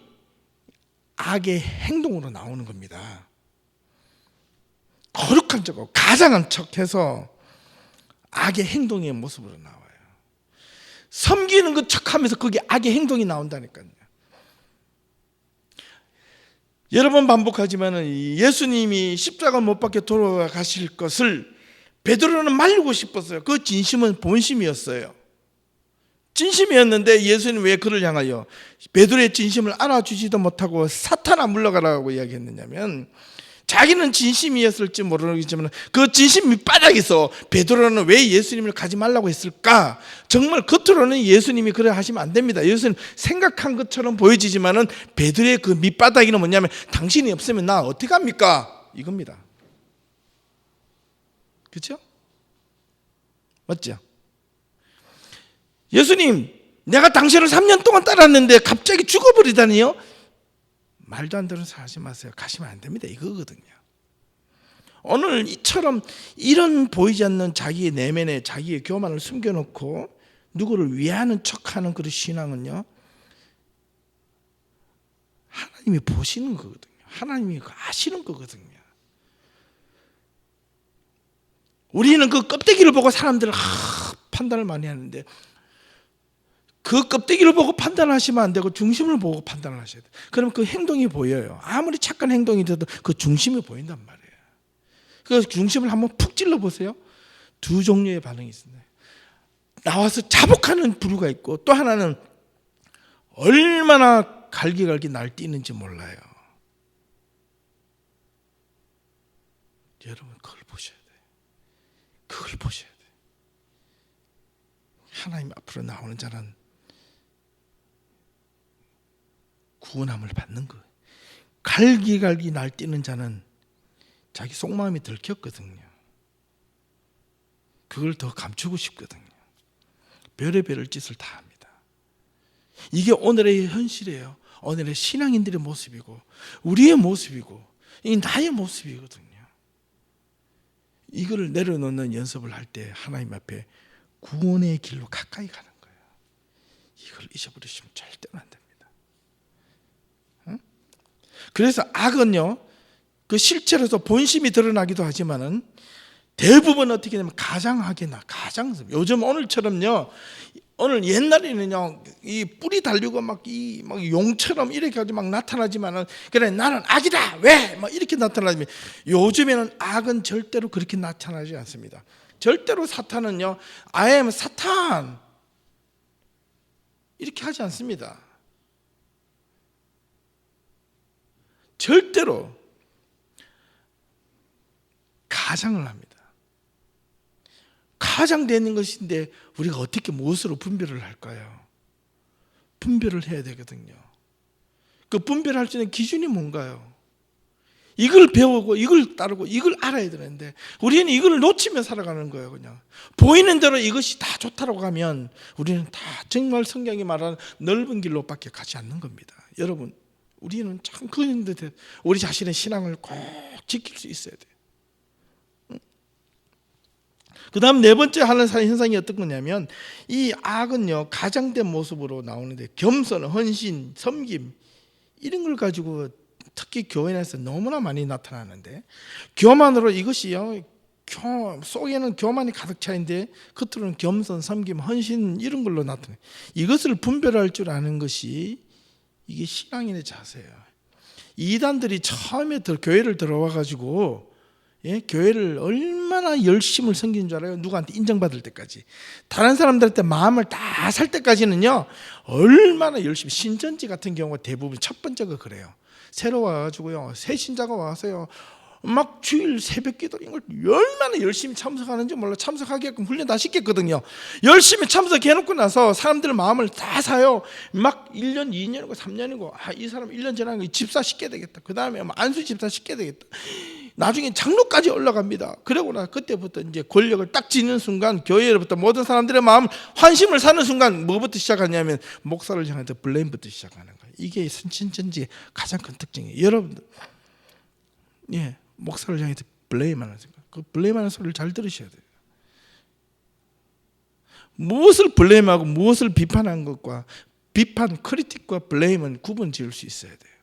악의 행동으로 나오는 겁니다. 거룩한 척하고 가장한 척해서 악의 행동의 모습으로 나와요. 섬기는 그 척하면서 그게 악의 행동이 나온다니까요. 여러 번 반복하지만 예수님이 십자가 못 박혀 돌아가실 것을 베드로는 말리고 싶었어요. 그 진심은 본심이었어요. 진심이었는데 예수님 왜 그를 향하여 베드로의 진심을 알아주지도 못하고 사탄아 물러가라고 이야기했느냐면, 자기는 진심이었을지 모르겠지만 그 진심 밑바닥에서 베드로는 왜 예수님을 가지 말라고 했을까? 정말 겉으로는 예수님이 그래 하시면 안 됩니다. 예수님 생각한 것처럼 보여지지만은 베드로의 그 밑바닥에는 뭐냐면, 당신이 없으면 나 어떻게 합니까? 이겁니다. 그렇죠? 맞죠? 예수님, 내가 당신을 3년 동안 따랐는데 갑자기 죽어버리다니요? 말도 안 되는 소리 하지 마세요. 가시면 안 됩니다. 이거거든요. 오늘 이처럼 이런 보이지 않는 자기의 내면에 자기의 교만을 숨겨놓고 누구를 위하는 척하는 그런 신앙은요, 하나님이 보시는 거거든요. 하나님이 아시는 거거든요. 우리는 그 껍데기를 보고 사람들을 판단을 많이 하는데, 그 껍데기를 보고 판단하시면 안 되고 중심을 보고 판단을 하셔야 돼요. 그럼 그 행동이 보여요. 아무리 착한 행동이 돼도 그 중심이 보인단 말이에요. 그 중심을 한번 푹 찔러 보세요. 두 종류의 반응이 있습니다. 나와서 자복하는 부류가 있고, 또 하나는 얼마나 갈기갈기 날뛰는지 몰라요. 여러분 그걸 보셔야 돼요. 그걸 보셔야 돼요. 하나님 앞으로 나오는 자는 구원함을 받는 거예요. 갈기갈기 날뛰는 자는 자기 속마음이 들켰거든요. 그걸 더 감추고 싶거든요. 별의별 짓을 다 합니다. 이게 오늘의 현실이에요. 오늘의 신앙인들의 모습이고 우리의 모습이고 이 나의 모습이거든요. 이걸 내려놓는 연습을 할 때 하나님 앞에 구원의 길로 가까이 가는 거예요. 이걸 잊어버리시면 절대로 안 됩니다. 그래서 악은요, 그 실체로서 본심이 드러나기도 하지만은 대부분 어떻게 되냐면 가장하게 요즘 오늘처럼요, 오늘 옛날에는요 이 뿔이 달리고 막 용처럼 이렇게 아주 막 나타나지만은, 그래 나는 악이다 왜 막 이렇게 나타나지만, 요즘에는 악은 절대로 그렇게 나타나지 않습니다. 절대로 사탄은요 I am 사탄 이렇게 하지 않습니다. 절대로 가장을 합니다. 가장되는 것인데 우리가 어떻게 무엇으로 분별을 할까요? 분별을 해야 되거든요. 그 분별할 수 있는 기준이 뭔가요? 이걸 배우고 이걸 따르고 이걸 알아야 되는데 우리는 이걸 놓치며 살아가는 거예요. 그냥 보이는 대로 이것이 다 좋다고 하면 우리는 다 정말 성경이 말하는 넓은 길로밖에 가지 않는 겁니다. 여러분, 우리는 참 그런데 우리 자신의 신앙을 꼭 지킬 수 있어야 돼요. 그 다음 네 번째 하는 현상이 어떤 거냐면, 이 악은요 가장된 모습으로 나오는데, 겸손, 헌신, 섬김 이런 걸 가지고 특히 교회 내에서 너무나 많이 나타나는데, 교만으로 이것이요 속에는 교만이 가득 차 있는데 겉으로는 겸손, 섬김, 헌신 이런 걸로 나타나요. 이것을 분별할 줄 아는 것이 이게 신앙인의 자세예요. 이단들이 처음에 교회를 들어와 가지고 교회를 얼마나 열심을 섬기는 줄 알아요? 누구한테 인정받을 때까지, 다른 사람들한테 마음을 다 살 때까지는요 얼마나 열심히, 신천지 같은 경우가 대부분 첫 번째가 그래요. 새로 와가지고요, 새 신자가 와서요 막 주일 새벽기도 이걸 얼마나 열심히 참석하는지 몰라. 참석하게끔 훈련 다 시켰거든요. 열심히 참석해놓고 나서 사람들 마음을 다 사요. 막 1년, 2년이고 3년이고 이 사람 1년 지나는 거 집사 시켜야 되겠다. 그 다음에 안수 집사 시켜야 되겠다. 나중에 장로까지 올라갑니다. 그러고 나 그때부터 이제 권력을 딱 쥐는 순간 교회로부터 모든 사람들의 마음 환심을 사는 순간 뭐부터 시작하냐면 목사를 향해서 블레임부터 시작하는 거예요. 이게 선진전지의 가장 큰 특징이에요. 여러분들, 예, 목사를 향해서 블레임하는 순간, 그 블레임하는 소리를 잘 들으셔야 돼요. 무엇을 블레임하고 무엇을 비판한 것과 비판, 크리틱과 블레임은 구분 지을 수 있어야 돼요.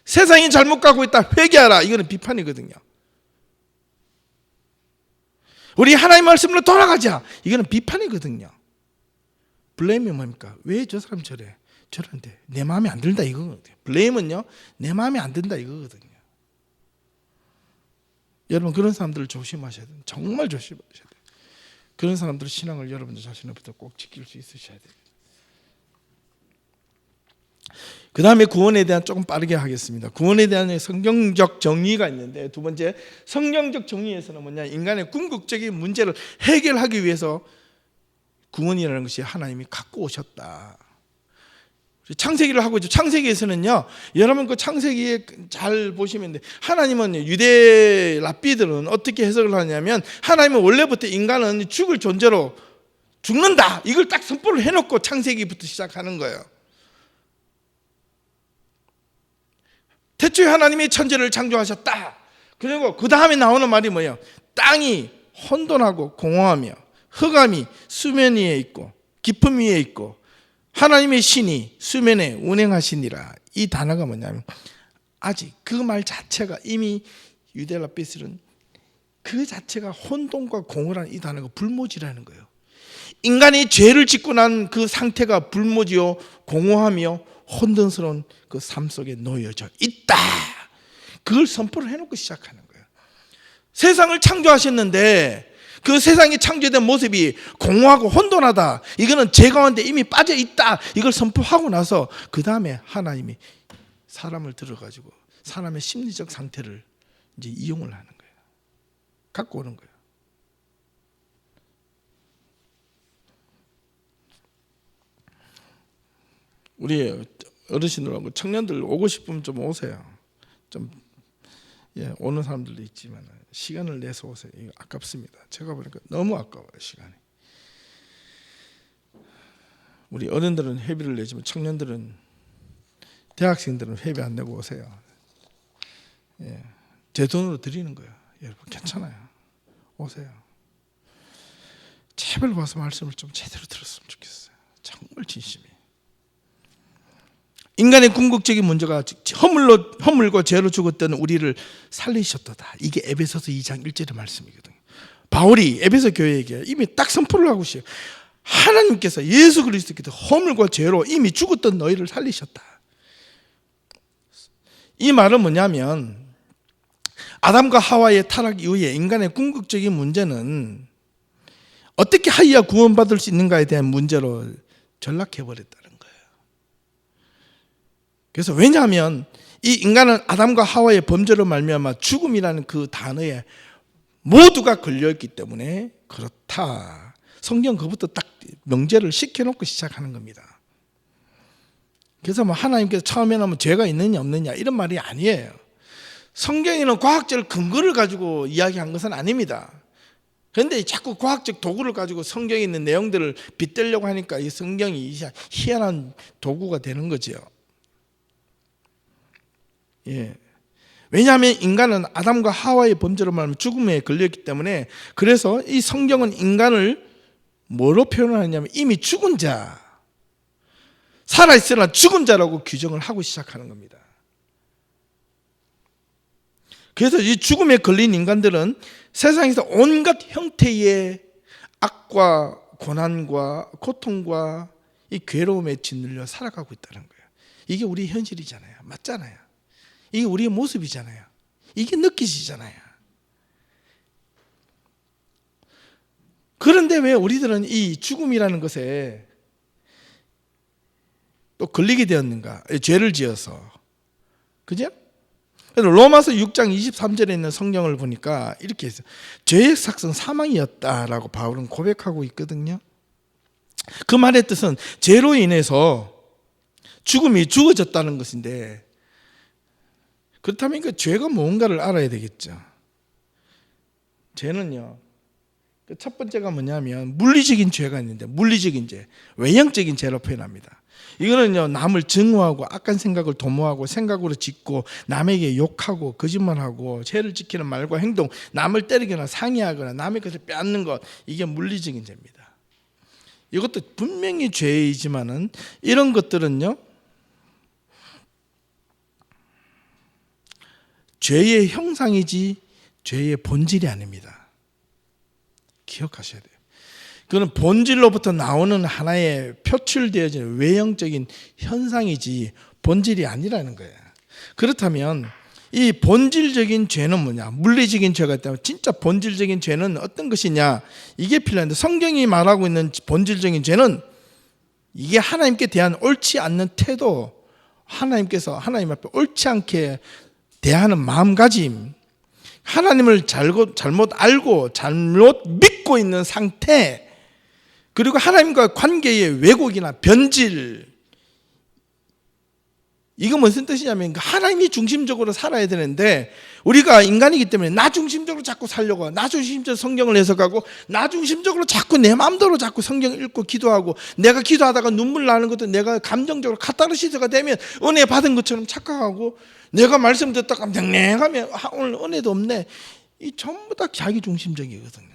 세상이 잘못 가고 있다, 회개하라, 이거는 비판이거든요. 우리 하나님 말씀으로 돌아가자, 이거는 비판이거든요. 블레임이 뭡니까? 왜 저 사람 저래? 저런데 내 마음에 안 든다, 이거거든요. 블레임은요, 내 마음에 안 든다, 이거거든요. 여러분, 그런 사람들을 조심하셔야 돼요. 정말 조심하셔야 돼요. 그런 사람들 신앙을 여러분들 자신으로부터 꼭 지킬 수 있으셔야 돼요. 그 다음에 구원에 대한 조금 빠르게 하겠습니다. 구원에 대한 성경적 정의가 있는데, 두 번째 성경적 정의에서는 뭐냐, 인간의 궁극적인 문제를 해결하기 위해서 구원이라는 것이 하나님이 갖고 오셨다. 창세기를 하고 있죠. 창세기에서는요, 여러분 그 창세기에 잘 보시면 돼. 하나님은, 유대 랍비들은 어떻게 해석을 하냐면, 하나님은 원래부터 인간은 죽을 존재로 죽는다, 이걸 딱 선포를 해놓고 창세기부터 시작하는 거예요. 태초에 하나님이 천지를 창조하셨다. 그리고 그 다음에 나오는 말이 뭐예요? 땅이 혼돈하고 공허하며 흑암이 수면 위에 있고 깊음 위에 있고 하나님의 신이 수면에 운행하시니라. 이 단어가 뭐냐면, 아직 그 말 자체가 이미 유대랍비들은 그 자체가 혼돈과 공허라는 이 단어가 불모지라는 거예요. 인간이 죄를 짓고 난 그 상태가 불모지요, 공허하며 혼돈스러운 그 삶 속에 놓여져 있다. 그걸 선포를 해놓고 시작하는 거예요. 세상을 창조하셨는데 그 세상이 창조된 모습이 공허하고 혼돈하다, 이거는 죄 가운데 이미 빠져 있다, 이걸 선포하고 나서 그 다음에 하나님이 사람을 들어가지고 사람의 심리적 상태를 이제 이용을 하는 거예요. 갖고 오는 거예요. 우리 어르신들하고 청년들 오고 싶으면 좀 오세요. 좀, 예, 오는 사람들도 있지만 시간을 내서 오세요. 이거 아깝습니다. 제가 보니까 너무 아까워요, 시간이. 우리 어른들은 회비를 내지만 청년들은, 대학생들은 회비 안 내고 오세요. 예, 제 돈으로 드리는 거예요. 여러분, 괜찮아요. 오세요. 제발 와서 말씀을 좀 제대로 들었으면 좋겠어요. 정말 진심이. 인간의 궁극적인 문제가 허물과 죄로 죽었던 우리를 살리셨도다. 이게 에베소서 2장 1절의 말씀이거든요. 바울이 에베소 교회에게 이미 딱 선포를 하고 있어요. 하나님께서, 예수 그리스도께서 허물과 죄로 이미 죽었던 너희를 살리셨다. 이 말은 뭐냐면, 아담과 하와의 타락 이후에 인간의 궁극적인 문제는 어떻게 하여야 구원받을 수 있는가에 대한 문제로 전락해버렸다는 거예요. 그래서 왜냐하면 이 인간은 아담과 하와의 범죄로 말미암아 죽음이라는 그 단어에 모두가 걸려있기 때문에 그렇다. 성경 그부터 딱 명제를 시켜놓고 시작하는 겁니다. 그래서 뭐 하나님께서 처음에는 뭐 죄가 있느냐 없느냐 이런 말이 아니에요. 성경에는 과학적 근거를 가지고 이야기한 것은 아닙니다. 그런데 자꾸 과학적 도구를 가지고 성경에 있는 내용들을 빗대려고 하니까 이 성경이 희한한 도구가 되는 거죠. 예. 왜냐하면 인간은 아담과 하와의 범죄로 말하면 죽음에 걸렸기 때문에, 그래서 이 성경은 인간을 뭐로 표현하냐면 이미 죽은 자, 살아있으나 죽은 자라고 규정을 하고 시작하는 겁니다. 그래서 이 죽음에 걸린 인간들은 세상에서 온갖 형태의 악과 고난과 고통과 이 괴로움에 짓눌려 살아가고 있다는 거예요. 이게 우리의 현실이잖아요. 맞잖아요. 이게 우리의 모습이잖아요. 이게 느끼시잖아요. 그런데 왜 우리들은 이 죽음이라는 것에 또 걸리게 되었는가? 죄를 지어서 그죠? 그래서 로마서 6장 23절에 있는 성경을 보니까 이렇게 했어요. 죄의 삭은 사망이었다라고 바울은 고백하고 있거든요. 그 말의 뜻은 죄로 인해서 죽음이 주어졌다는 것인데, 그렇다면 그 죄가 뭔가를 알아야 되겠죠. 죄는요, 그 첫 번째가 뭐냐면 물리적인 죄가 있는데, 물리적인 죄, 외형적인 죄로 표현합니다. 이거는요, 남을 증오하고 악한 생각을 도모하고 생각으로 짓고 남에게 욕하고 거짓말하고 죄를 지키는 말과 행동, 남을 때리거나 상해하거나 남의 것을 빼앗는 것, 이게 물리적인 죄입니다. 이것도 분명히 죄이지만은 이런 것들은요, 죄의 형상이지 죄의 본질이 아닙니다. 기억하셔야 돼요. 그건 본질로부터 나오는 하나의 표출되어지는 외형적인 현상이지 본질이 아니라는 거예요. 그렇다면 이 본질적인 죄는 뭐냐? 물리적인 죄가 있다면 진짜 본질적인 죄는 어떤 것이냐? 이게 필요한데, 성경이 말하고 있는 본질적인 죄는 이게 하나님께 대한 옳지 않는 태도, 하나님께서 하나님 앞에 옳지 않게 대하는 마음가짐, 하나님을 잘못 알고 잘못 믿고 있는 상태, 그리고 하나님과 관계의 왜곡이나 변질, 이거 무슨 뜻이냐면 하나님이 중심적으로 살아야 되는데 우리가 인간이기 때문에 나 중심적으로 자꾸 살려고, 나 중심적으로 성경을 해석하고, 나 중심적으로 자꾸 내 마음대로 자꾸 성경 읽고 기도하고, 내가 기도하다가 눈물 나는 것도 내가 감정적으로 카타르시스가 되면 은혜 받은 것처럼 착각하고, 내가 말씀 듣다가 냉랭하면 오늘 은혜도 없네, 이 전부 다 자기 중심적이거든요.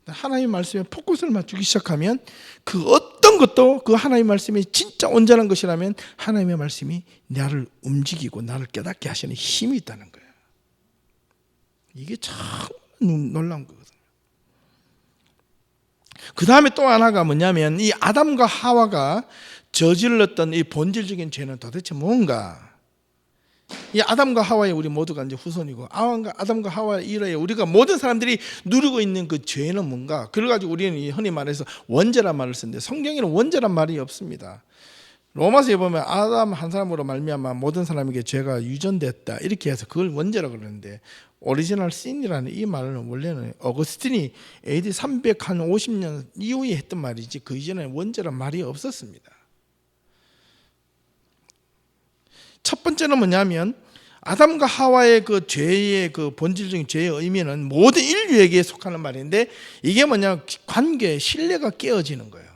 하나님 말씀에 포커스를 맞추기 시작하면 그 어떤 것도 그 하나님 말씀이 진짜 온전한 것이라면 하나님의 말씀이 나를 움직이고 나를 깨닫게 하시는 힘이 있다는 거예요. 이게 참 놀라운 거거든요. 그 다음에 또 하나가 뭐냐면 이 아담과 하와가 저질렀던 이 본질적인 죄는 도대체 뭔가? 이 아담과 하와의 우리 모두가 이제 후손이고, 아담과 하와의 이래에 우리가 모든 사람들이 누리고 있는 그 죄는 뭔가? 그래가지고 우리는 흔히 말해서 원죄란 말을 쓰는데, 성경에는 원죄란 말이 없습니다. 로마서에 보면 아담 한 사람으로 말미암아 모든 사람에게 죄가 유전됐다 이렇게 해서 그걸 원죄라고 그러는데, 오리지널 신이라는 이 말은 원래는 어거스틴이 AD 350년 이후에 했던 말이지 그 이전에 원죄란 말이 없었습니다. 첫 번째는 뭐냐면 아담과 하와의 그 죄의 그 본질적인 죄의 의미는 모든 인류에게 속하는 말인데, 이게 뭐냐, 관계, 신뢰가 깨어지는 거예요.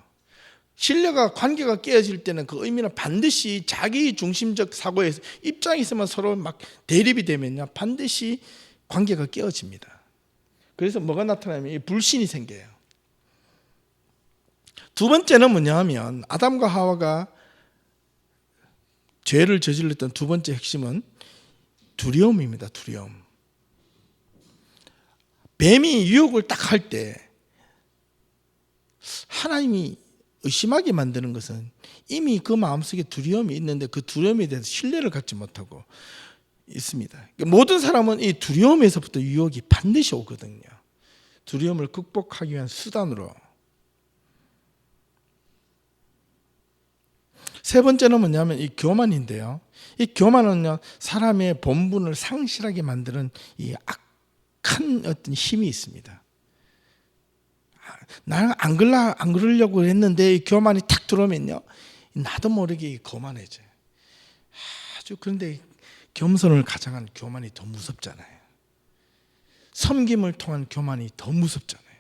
신뢰가, 관계가 깨어질 때는 그 의미는 반드시 자기 중심적 사고에서 입장이 있으면 서로 막 대립이 되면요, 반드시 관계가 깨어집니다. 그래서 뭐가 나타나면 이 불신이 생겨요. 두 번째는 뭐냐 하면 아담과 하와가 죄를 저질렀던 두 번째 핵심은 두려움입니다. 두려움. 뱀이 유혹을 딱 할 때 하나님이 의심하게 만드는 것은 이미 그 마음속에 두려움이 있는데 그 두려움에 대해서 신뢰를 갖지 못하고 있습니다. 모든 사람은 이 두려움에서부터 유혹이 반드시 오거든요. 두려움을 극복하기 위한 수단으로. 세 번째는 뭐냐면 이 교만인데요. 이 교만은요, 사람의 본분을 상실하게 만드는 이 악한 어떤 힘이 있습니다. 나는 안 그러려고 했는데 이 교만이 탁 들어오면요, 나도 모르게 교만해져요. 아주, 그런데 겸손을 가장한 교만이 더 무섭잖아요. 섬김을 통한 교만이 더 무섭잖아요.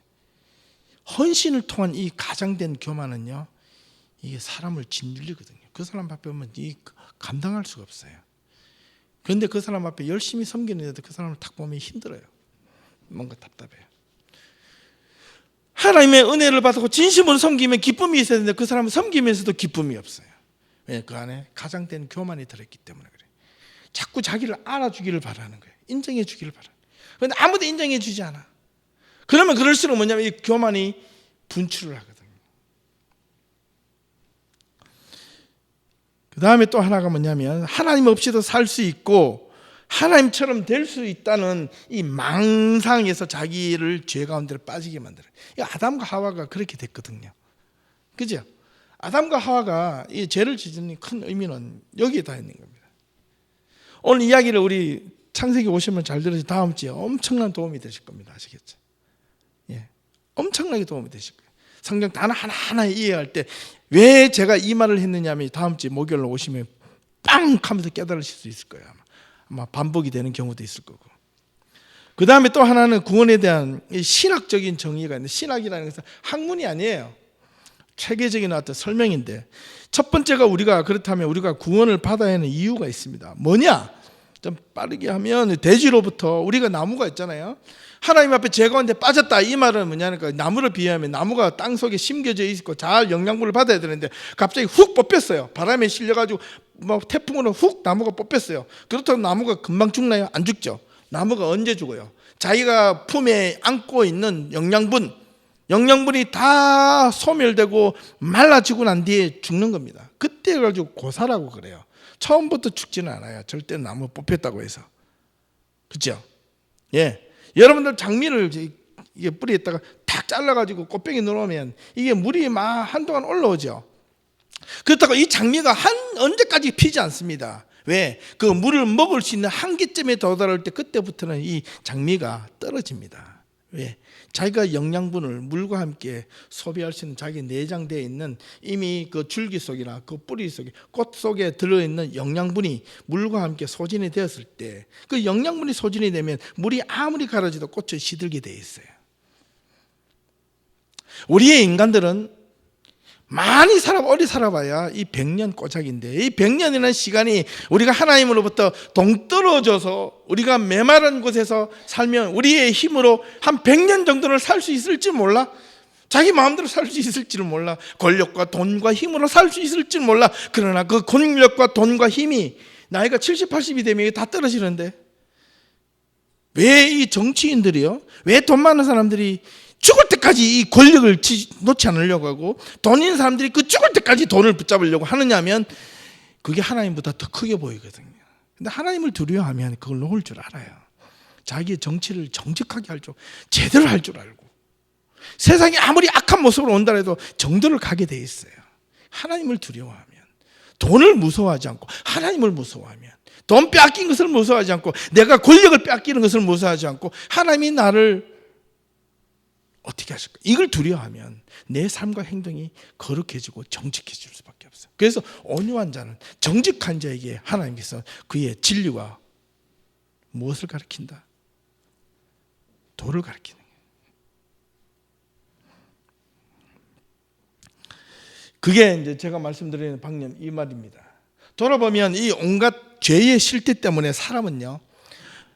헌신을 통한 이 가장된 교만은요, 이게 사람을 짓눌리거든요. 그 사람 앞에 오면 감당할 수가 없어요. 그런데 그 사람 앞에 열심히 섬기는데도 그 사람을 딱 보면 힘들어요. 뭔가 답답해요. 하나님의 은혜를 받고 진심으로 섬기면 기쁨이 있어야 되는데 그 사람은 섬기면서도 기쁨이 없어요. 왜? 그 안에 가장된 교만이 들어있기 때문에 그래요. 자꾸 자기를 알아주기를 바라는 거예요. 인정해 주기를 바라는 거예요. 그런데 아무도 인정해 주지 않아. 그러면 그럴수록 뭐냐면 이 교만이 분출을 하거든요. 그 다음에 또 하나가 뭐냐면 하나님 없이도 살 수 있고 하나님처럼 될 수 있다는 이 망상에서 자기를 죄 가운데로 빠지게 만들어요. 아담과 하와가 그렇게 됐거든요. 그죠? 아담과 하와가 이 죄를 지은 큰 의미는 여기에 다 있는 겁니다. 오늘 이야기를 우리 창세기 오시면 잘 들으시 다음 주에 엄청난 도움이 되실 겁니다. 아시겠죠? 예, 엄청나게 도움이 되실 거예요. 성경 단어 하나하나 이해할 때 왜 제가 이 말을 했느냐면 다음 주에 목요일로 오시면 빵 하면서 깨달으실 수 있을 거예요. 아마 반복이 되는 경우도 있을 거고. 그 다음에 또 하나는 구원에 대한 신학적인 정의가 있는데, 신학이라는 것은 학문이 아니에요. 체계적인 어떤 설명인데, 첫 번째가 그렇다면 우리가 구원을 받아야 하는 이유가 있습니다. 뭐냐? 좀 빠르게 하면 돼지로부터 우리가 나무가 있잖아요. 하나님 앞에 죄 가운데 빠졌다, 이 말은 뭐냐니까, 나무를 비유하면 나무가 땅 속에 심겨져 있고 잘 영양분을 받아야 되는데 갑자기 훅 뽑혔어요. 바람에 실려가지고 태풍으로 훅 나무가 뽑혔어요. 그렇다고 나무가 금방 죽나요? 안 죽죠. 나무가 언제 죽어요? 자기가 품에 안고 있는 영양분이 다 소멸되고 말라지고 난 뒤에 죽는 겁니다. 그때 가지고 고사라고 그래요. 처음부터 죽지는 않아요. 절대 나무 뽑혔다고 해서. 그렇죠? 예. 여러분들 장미를 이게 뿌리에다가 탁 잘라가지고 꽃병에 넣으면 이게 물이 막 한동안 올라오죠. 그렇다고 이 장미가 언제까지 피지 않습니다. 왜? 그 물을 먹을 수 있는 한계점에 도달할 때 그때부터는 이 장미가 떨어집니다. 왜? 자기가 영양분을 물과 함께 소비할 수 있는 자기 내장되어 있는 이미 그 줄기 속이나 그 뿌리 속에, 꽃 속에 들어있는 영양분이 물과 함께 소진이 되었을 때, 그 영양분이 소진이 되면 물이 아무리 가라져도 꽃이 시들게 되어 있어요. 우리의 인간들은 많이 오래 살아봐야 이 100년 꼬작인데, 이 100년이라는 시간이 우리가 하나님으로부터 동떨어져서 우리가 메마른 곳에서 살면 우리의 힘으로 한 100년 정도를 살 수 있을지 몰라. 자기 마음대로 살 수 있을지를 몰라. 권력과 돈과 힘으로 살 수 있을지 몰라. 그러나 그 권력과 돈과 힘이 나이가 70, 80이 되면 다 떨어지는데, 왜 이 정치인들이요? 왜 돈 많은 사람들이 죽을 때까지 이 권력을 놓지 않으려고 하고 돈 있는 사람들이 그 죽을 때까지 돈을 붙잡으려고 하느냐 하면 그게 하나님보다 더 크게 보이거든요. 근데 하나님을 두려워하면 그걸 놓을 줄 알아요. 자기의 정치를 정직하게 할 줄, 제대로 할 줄 알고, 세상이 아무리 악한 모습으로 온다 해도 정도를 가게 돼 있어요. 하나님을 두려워하면, 돈을 무서워하지 않고 하나님을 무서워하면, 돈 빼앗긴 것을 무서워하지 않고 내가 권력을 빼앗기는 것을 무서워하지 않고 하나님이 나를 어떻게 하실까? 이걸 두려워하면 내 삶과 행동이 거룩해지고 정직해질 수밖에 없어요. 그래서 온유한 자는, 정직한 자에게 하나님께서 그의 진리와 무엇을 가르친다? 도를 가르치는 거예요. 그게 이제 제가 말씀드리는 방금 이 말입니다. 돌아보면 이 온갖 죄의 실태 때문에 사람은요,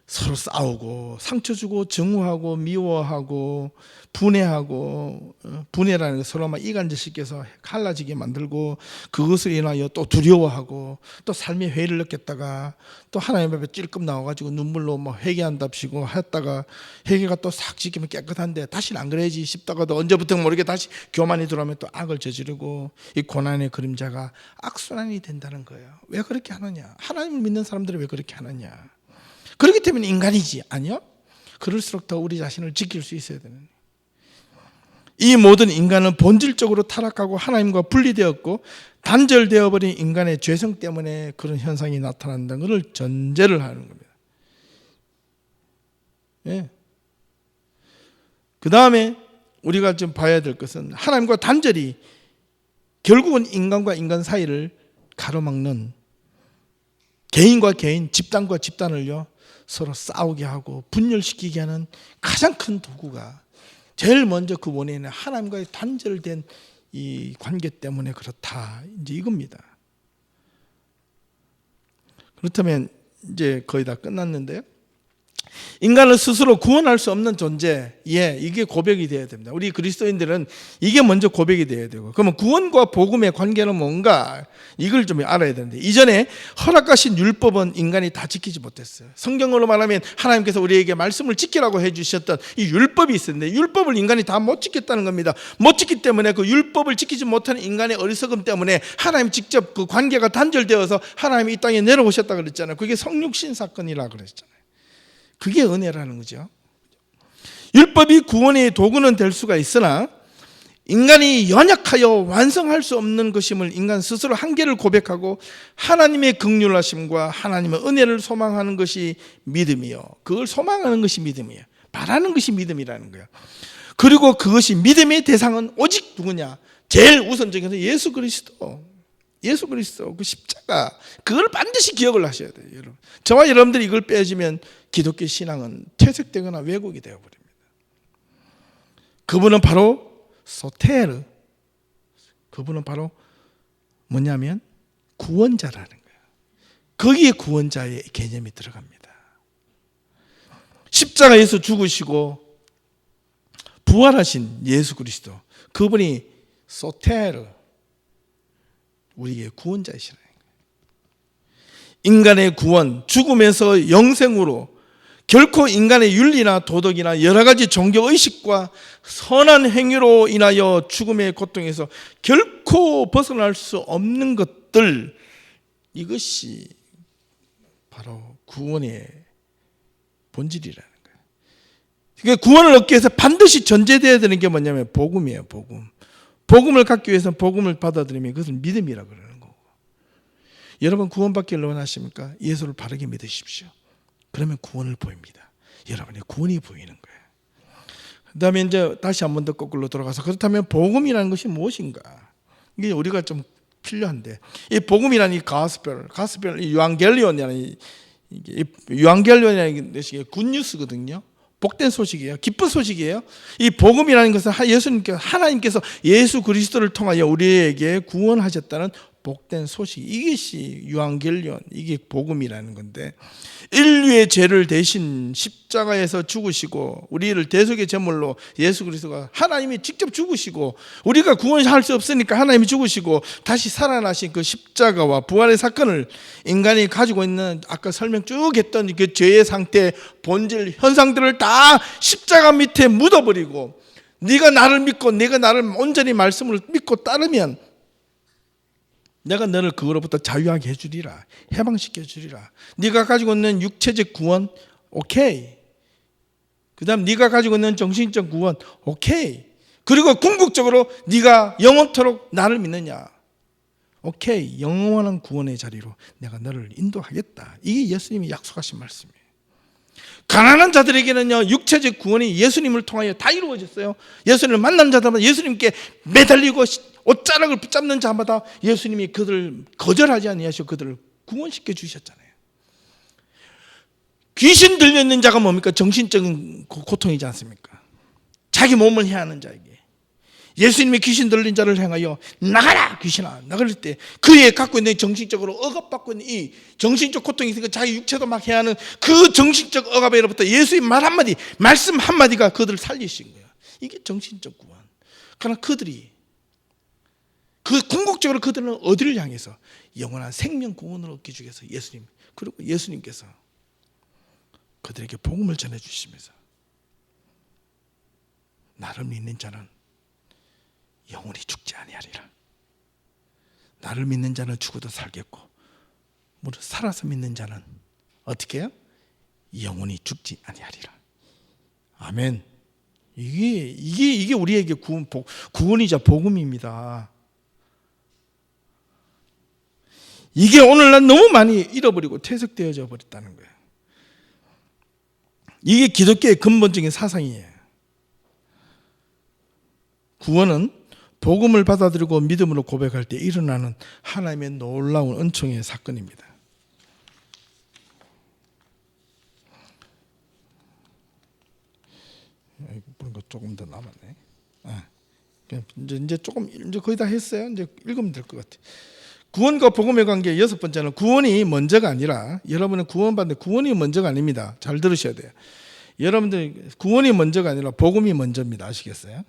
서로 싸우고 상처 주고 증오하고 미워하고 분해하고, 분해라는 게 서로 막 이간질시켜서 갈라지게 만들고, 그것을 인하여 또 두려워하고 또 삶의 회의를 느꼈다가 또 하나님 앞에 찔끔 나와가지고 눈물로 뭐 회개한답시고 했다가 회개가 또 싹 지키면 깨끗한데 다시는 안 그래야지 싶다가도 언제부터 모르게 다시 교만이 들어오면 또 악을 저지르고, 이 고난의 그림자가 악순환이 된다는 거예요. 왜 그렇게 하느냐? 하나님을 믿는 사람들이 왜 그렇게 하느냐? 그렇기 때문에 인간이지. 아니요? 그럴수록 더 우리 자신을 지킬 수 있어야 되는, 이 모든 인간은 본질적으로 타락하고 하나님과 분리되었고 단절되어 버린 인간의 죄성 때문에 그런 현상이 나타난다는 것을 전제를 하는 겁니다. 예. 그 다음에 우리가 좀 봐야 될 것은, 하나님과 단절이 결국은 인간과 인간 사이를 가로막는, 개인과 개인, 집단과 집단을요 서로 싸우게 하고 분열시키게 하는 가장 큰 도구가, 제일 먼저 그 원인은 하나님과의 단절된 이 관계 때문에 그렇다, 이제 이겁니다. 그렇다면 이제 거의 다 끝났는데요, 인간을 스스로 구원할 수 없는 존재, 이게 고백이 되어야 됩니다. 우리 그리스도인들은 이게 먼저 고백이 되어야 되고, 그러면 구원과 복음의 관계는 뭔가, 이걸 좀 알아야 되는데, 이전에 허락하신 율법은 인간이 다 지키지 못했어요. 성경으로 말하면 하나님께서 우리에게 말씀을 지키라고 해주셨던 이 율법이 있었는데, 율법을 인간이 다 못 지켰다는 겁니다. 못 지키기 때문에 그 율법을 지키지 못하는 인간의 어리석음 때문에 하나님 직접 그 관계가 단절되어서 하나님이 이 땅에 내려오셨다고 그랬잖아요. 그게 성육신 사건이라고 그랬잖아요. 그게 은혜라는 거죠. 율법이 구원의 도구는 될 수가 있으나 인간이 연약하여 완성할 수 없는 것임을 인간 스스로 한계를 고백하고 하나님의 긍휼하심과 하나님의 은혜를 소망하는 것이 믿음이요. 그걸 소망하는 것이 믿음이에요. 바라는 것이 믿음이라는 거예요. 그리고 그것이 믿음의 대상은 오직 누구냐? 제일 우선적인 것은 예수 그리스도. 예수 그리스도 그 십자가, 그걸 반드시 기억을 하셔야 돼요. 여러분, 저와 여러분들이 이걸 빼주면 기독교 신앙은 퇴색되거나 왜곡이 되어버립니다. 그분은 바로 소테르, 그분은 바로 뭐냐면 구원자라는 거예요. 거기에 구원자의 개념이 들어갑니다. 십자가에서 죽으시고 부활하신 예수 그리스도, 그분이 소테르, 우리의 구원자이시라는 거예요. 인간의 구원, 죽음에서 영생으로 결코 인간의 윤리나 도덕이나 여러 가지 종교의식과 선한 행위로 인하여 죽음의 고통에서 결코 벗어날 수 없는 것들, 이것이 바로 구원의 본질이라는 거예요. 그러니까 구원을 얻기 위해서 반드시 전제되어야 되는 게 뭐냐면 복음이에요. 복음. 복음을 갖기 위해서는 복음을 받아들이면 그것은 믿음이라고 그러는 거고. 여러분 구원받기를 원하십니까? 예수를 바르게 믿으십시오. 그러면 구원을 보입니다. 여러분의 구원이 보이는 거예요. 그 다음에 이제 다시 한 번 더 거꾸로 돌아가서, 그렇다면 복음이라는 것이 무엇인가? 이게 우리가 좀 필요한데, 이 복음이라는 이 가스펠, 이 유앙겔리온이라는 유앙겔리온이라는 것이 굿뉴스거든요. 복된 소식이에요. 기쁜 소식이에요. 이 복음이라는 것은 하나님께서 예수 그리스도를 통하여 우리에게 구원하셨다는 복된 소식, 이것이 유앙겔리온, 이게 복음이라는 건데, 인류의 죄를 대신 십자가에서 죽으시고 우리를 대속의 제물로 예수 그리스도가, 하나님이 직접 죽으시고 우리가 구원할 수 없으니까 하나님이 죽으시고 다시 살아나신 그 십자가와 부활의 사건을 인간이 가지고 있는 아까 설명 쭉 했던 그 죄의 상태, 본질, 현상들을 다 십자가 밑에 묻어버리고, 네가 나를 믿고 내가 나를 온전히 말씀을 믿고 따르면 내가 너를 그거로부터 자유하게 해주리라, 해방시켜 주리라. 네가 가지고 있는 육체적 구원, 오케이. 그 다음 네가 가지고 있는 정신적 구원, 오케이. 그리고 궁극적으로 네가 영원토록 나를 믿느냐, 오케이. 영원한 구원의 자리로 내가 너를 인도하겠다. 이게 예수님이 약속하신 말씀이에요. 가난한 자들에게는요, 육체적 구원이 예수님을 통하여 다 이루어졌어요. 예수님을 만난 자들마다, 예수님께 매달리고 옷자락을 붙잡는 자마다 예수님이 그들을 거절하지 아니하시고 그들을 구원시켜 주셨잖아요. 귀신 들려있는 자가 뭡니까? 정신적인 고통이지 않습니까? 자기 몸을 해하는 자에게 예수님이 귀신 들린 자를 향하여 나가라 귀신아, 나갈 때 그의 갖고 있는 정신적으로 억압받고 있는 이 정신적 고통이 있으니까 자기 육체도 막 해하는 그 정신적 억압에로부터 예수의 말 한마디, 말씀 한마디가 그들을 살리신 거예요. 이게 정신적 구원. 그러나 그들이 궁극적으로 그들은 어디를 향해서? 영원한 생명 구원을 얻기 위해서 예수님, 그리고 예수님께서 그들에게 복음을 전해주시면서 나를 믿는 자는 영원히 죽지 아니하리라. 나를 믿는 자는 죽어도 살겠고 무릇 살아서 믿는 자는 어떻게 해요? 영원히 죽지 아니하리라. 아멘. 이게 우리에게 구원이자 복음입니다. 이게 오늘날 너무 많이 잃어버리고 퇴색되어져 버렸다는 거예요. 이게 기독교의 근본적인 사상이에요. 구원은 복음을 받아들이고 믿음으로 고백할 때 일어나는 하나님의 놀라운 은총의 사건입니다. 보니까 조금 더 남았네. 이제 거의 다 했어요. 이제 읽으면 될 것 같아요. 구원과 복음의 관계 여섯 번째는, 구원이 먼저가 아니라, 여러분은 구원받는데 구원이 먼저가 아닙니다. 잘 들으셔야 돼요. 여러분들 구원이 먼저가 아니라 복음이 먼저입니다. 아시겠어요?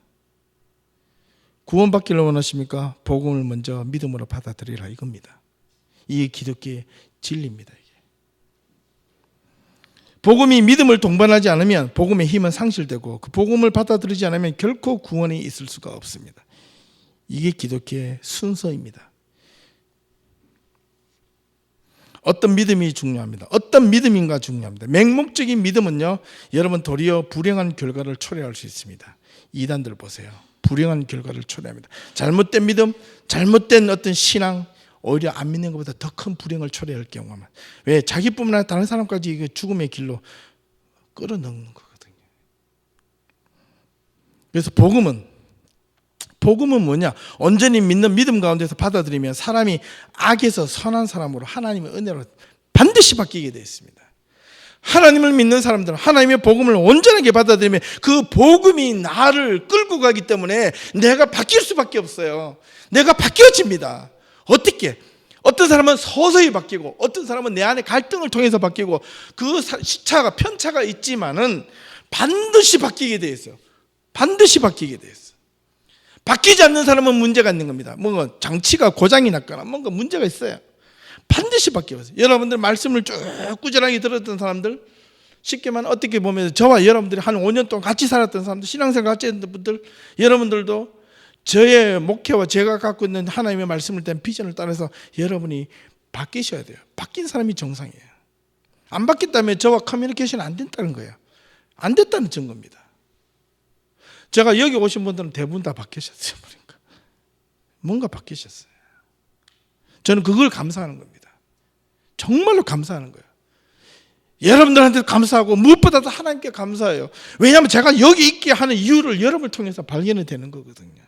구원받기를 원하십니까? 복음을 먼저 믿음으로 받아들이라, 이겁니다. 이게 기독교의 진리입니다. 이게. 복음이 믿음을 동반하지 않으면 복음의 힘은 상실되고, 그 복음을 받아들이지 않으면 결코 구원이 있을 수가 없습니다. 이게 기독교의 순서입니다. 어떤 믿음이 중요합니다. 어떤 믿음인가 중요합니다. 맹목적인 믿음은요, 여러분 도리어 불행한 결과를 초래할 수 있습니다. 이단들 보세요. 불행한 결과를 초래합니다. 잘못된 믿음, 잘못된 어떤 신앙, 오히려 안 믿는 것보다 더 큰 불행을 초래할 경우가 많아요. 왜? 자기뿐만 아니라 다른 사람까지 죽음의 길로 끌어넣는 거거든요. 그래서 복음은 뭐냐? 온전히 믿는 믿음 가운데서 받아들이면 사람이 악에서 선한 사람으로 하나님의 은혜로 반드시 바뀌게 되어 있습니다. 하나님을 믿는 사람들은 하나님의 복음을 온전하게 받아들이면 그 복음이 나를 끌고 가기 때문에 내가 바뀔 수밖에 없어요. 내가 바뀌어집니다. 어떻게? 어떤 사람은 서서히 바뀌고 어떤 사람은 내 안에 갈등을 통해서 바뀌고 그 시차가 편차가 있지만은 반드시 바뀌게 되어 있어요. 반드시 바뀌게 되어 있어요. 바뀌지 않는 사람은 문제가 있는 겁니다. 뭔가 장치가 고장이 났거나 뭔가 문제가 있어요. 반드시 바뀌어요. 여러분들 말씀을 쭉 꾸준하게 들었던 사람들, 쉽게 말하면 어떻게 보면 저와 여러분들이 한 5년 동안 같이 살았던 사람들, 신앙생활 같이 했던 분들, 여러분들도 저의 목회와 제가 갖고 있는 하나님의 말씀을 된 비전을 따라서 여러분이 바뀌셔야 돼요. 바뀐 사람이 정상이에요. 안 바뀌었다면 저와 커뮤니케이션 안 된다는 거예요. 안 됐다는 증거입니다. 제가 여기 오신 분들은 대부분 다 바뀌셨어요. 그러니까 뭔가 바뀌셨어요. 저는 그걸 감사하는 겁니다. 정말로 감사하는 거예요. 여러분들한테 감사하고 무엇보다도 하나님께 감사해요. 왜냐하면 제가 여기 있게 하는 이유를 여러분을 통해서 발견이 되는 거거든요.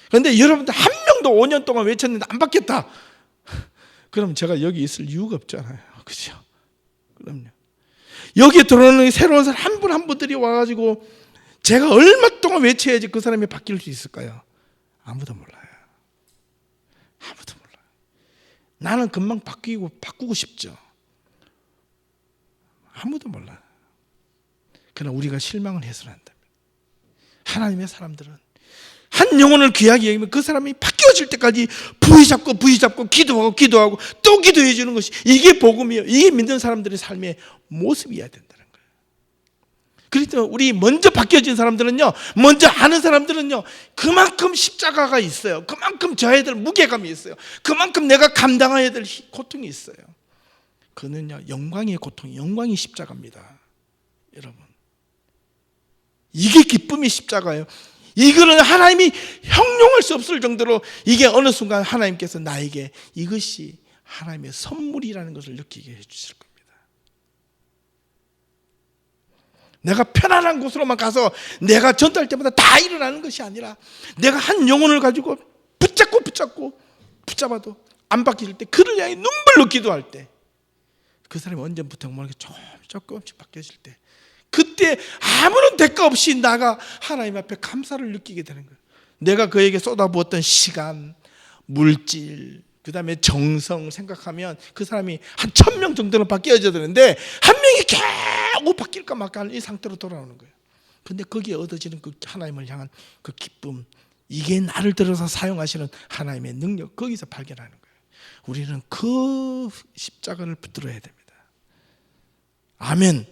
그런데 여러분들 한 명도 5년 동안 외쳤는데 안 바뀌었다. 그럼 제가 여기 있을 이유가 없잖아요. 그렇죠? 그럼요. 여기에 들어오는 새로운 사람 한 분 한 분들이 와가지고 제가 얼마 동안 외쳐야지 그 사람이 바뀔 수 있을까요? 아무도 몰라요. 아무도 몰라요. 나는 금방 바꾸고 싶죠. 아무도 몰라요. 그러나 우리가 실망을 해서는 안 됩니다. 하나님의 사람들은 한 영혼을 귀하게 여기면 그 사람이 바뀌어질 때까지 부의잡고 기도하고 또 기도해 주는 것이 이게 복음이에요. 이게 믿는 사람들의 삶의 모습이어야 된다는 거예요. 그래서 우리 먼저 바뀌어진 사람들은요, 먼저 아는 사람들은요, 그만큼 십자가가 있어요. 그만큼 져야 될 무게감이 있어요. 그만큼 내가 감당해야 될 고통이 있어요. 그는요, 영광의 고통, 영광이 십자가입니다. 여러분, 이게 기쁨이 십자가예요. 이거는 하나님이 형용할 수 없을 정도로 이게 어느 순간 하나님께서 나에게 이것이 하나님의 선물이라는 것을 느끼게 해주실 겁니다. 내가 편안한 곳으로만 가서 내가 전도할 때마다 다 일어나는 것이 아니라 내가 한 영혼을 가지고 붙잡아도 안 바뀔 때, 그를 향해 눈물로 기도할 때, 그 사람이 언제부터 모르게 조금씩 바뀌어질 때, 그때 아무런 대가 없이 나가 하나님 앞에 감사를 느끼게 되는 거예요. 내가 그에게 쏟아부었던 시간, 물질, 그 다음에 정성 생각하면 그 사람이 한 1000명 정도는 바뀌어져야 되는데 한 명이 겨우 바뀔까 말까 하는 이 상태로 돌아오는 거예요. 근데 거기에 얻어지는 그 하나님을 향한 그 기쁨, 이게 나를 들어서 사용하시는 하나님의 능력, 거기서 발견하는 거예요. 우리는 그 십자가를 붙들어야 됩니다. 아멘.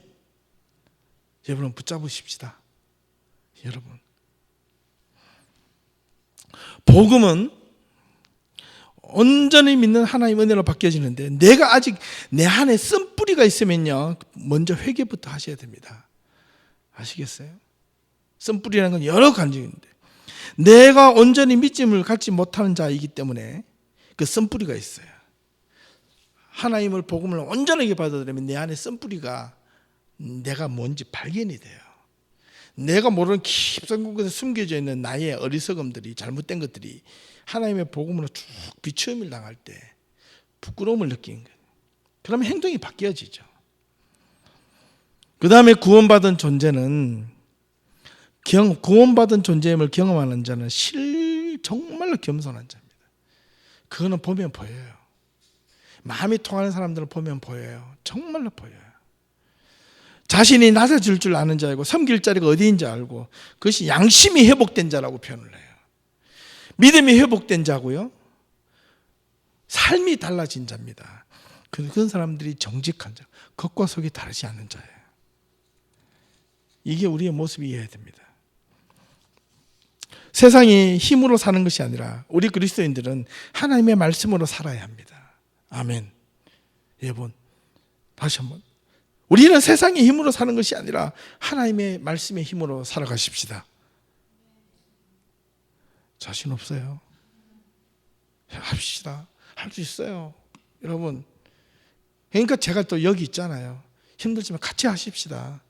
여러분, 붙잡으십시다. 여러분, 복음은 온전히 믿는 하나님 은혜로 바뀌어지는데, 내가 아직 내 안에 쓴뿌리가 있으면요, 먼저 회개부터 하셔야 됩니다. 아시겠어요? 쓴뿌리라는 건 여러 가지인데, 내가 온전히 믿음을 갖지 못하는 자이기 때문에 그 쓴뿌리가 있어요. 하나님을 복음을 온전하게 받아들이면 내 안에 쓴뿌리가 내가 뭔지 발견이 돼요. 내가 모르는 깊은 곳에 숨겨져 있는 나의 어리석음들이, 잘못된 것들이 하나님의 복음으로 쭉 비추음을 당할 때 부끄러움을 느끼는 거예요. 그러면 행동이 바뀌어지죠. 그 다음에 구원받은 존재는, 구원받은 존재임을 경험하는 자는 정말로 겸손한 자입니다. 그거는 보면 보여요. 마음이 통하는 사람들을 보면 보여요. 정말로 보여요. 자신이 낮아질 줄 아는 자이고 섬길 자리가 어디인지 알고, 그것이 양심이 회복된 자라고 표현을 해요. 믿음이 회복된 자고요, 삶이 달라진 자입니다. 그런 사람들이 정직한 자, 겉과 속이 다르지 않는 자예요. 이게 우리의 모습이어야 됩니다. 세상이 힘으로 사는 것이 아니라 우리 그리스도인들은 하나님의 말씀으로 살아야 합니다. 아멘. 여러분, 다시 한번, 우리는 세상의 힘으로 사는 것이 아니라 하나님의 말씀의 힘으로 살아가십시다. 자신 없어요. 합시다. 할 수 있어요. 여러분. 그러니까 제가 또 여기 있잖아요. 힘들지만 같이 하십시다.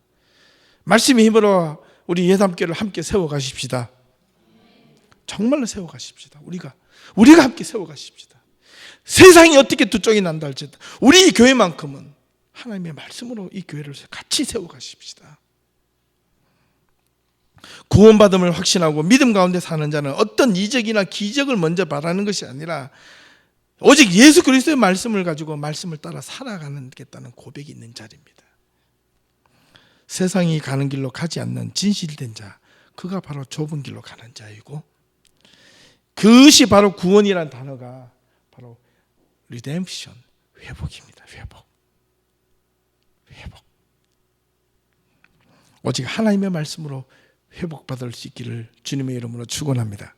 말씀의 힘으로 우리 예담교회를 함께 세워가십시다. 정말로 세워가십시다. 우리가 함께 세워가십시다. 세상이 어떻게 두 쪽이 난다 할지라도 우리 교회만큼은 하나님의 말씀으로 이 교회를 같이 세워가십시다. 구원받음을 확신하고 믿음 가운데 사는 자는 어떤 이적이나 기적을 먼저 바라는 것이 아니라 오직 예수 그리스도의 말씀을 가지고 말씀을 따라 살아가겠다는 고백이 있는 자리입니다. 세상이 가는 길로 가지 않는 진실된 자, 그가 바로 좁은 길로 가는 자이고, 그것이 바로 구원이라는 단어가 바로 redemption, 회복입니다. 회복. 오직 하나님의 말씀으로 회복받을 수 있기를 주님의 이름으로 축원합니다.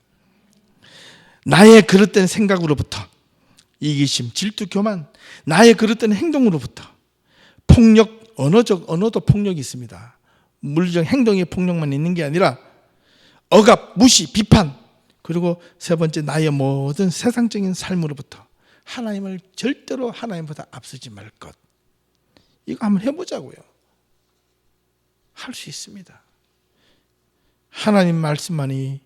나의 그릇된 생각으로부터 이기심, 질투, 교만, 나의 그릇된 행동으로부터 폭력, 언어도 폭력이 있습니다. 물리적 행동의 폭력만 있는 게 아니라 억압, 무시, 비판, 그리고 세 번째 나의 모든 세상적인 삶으로부터 하나님을 절대로 하나님보다 앞서지 말 것. 이거 한번 해보자고요. 할 수 있습니다. 하나님 말씀만이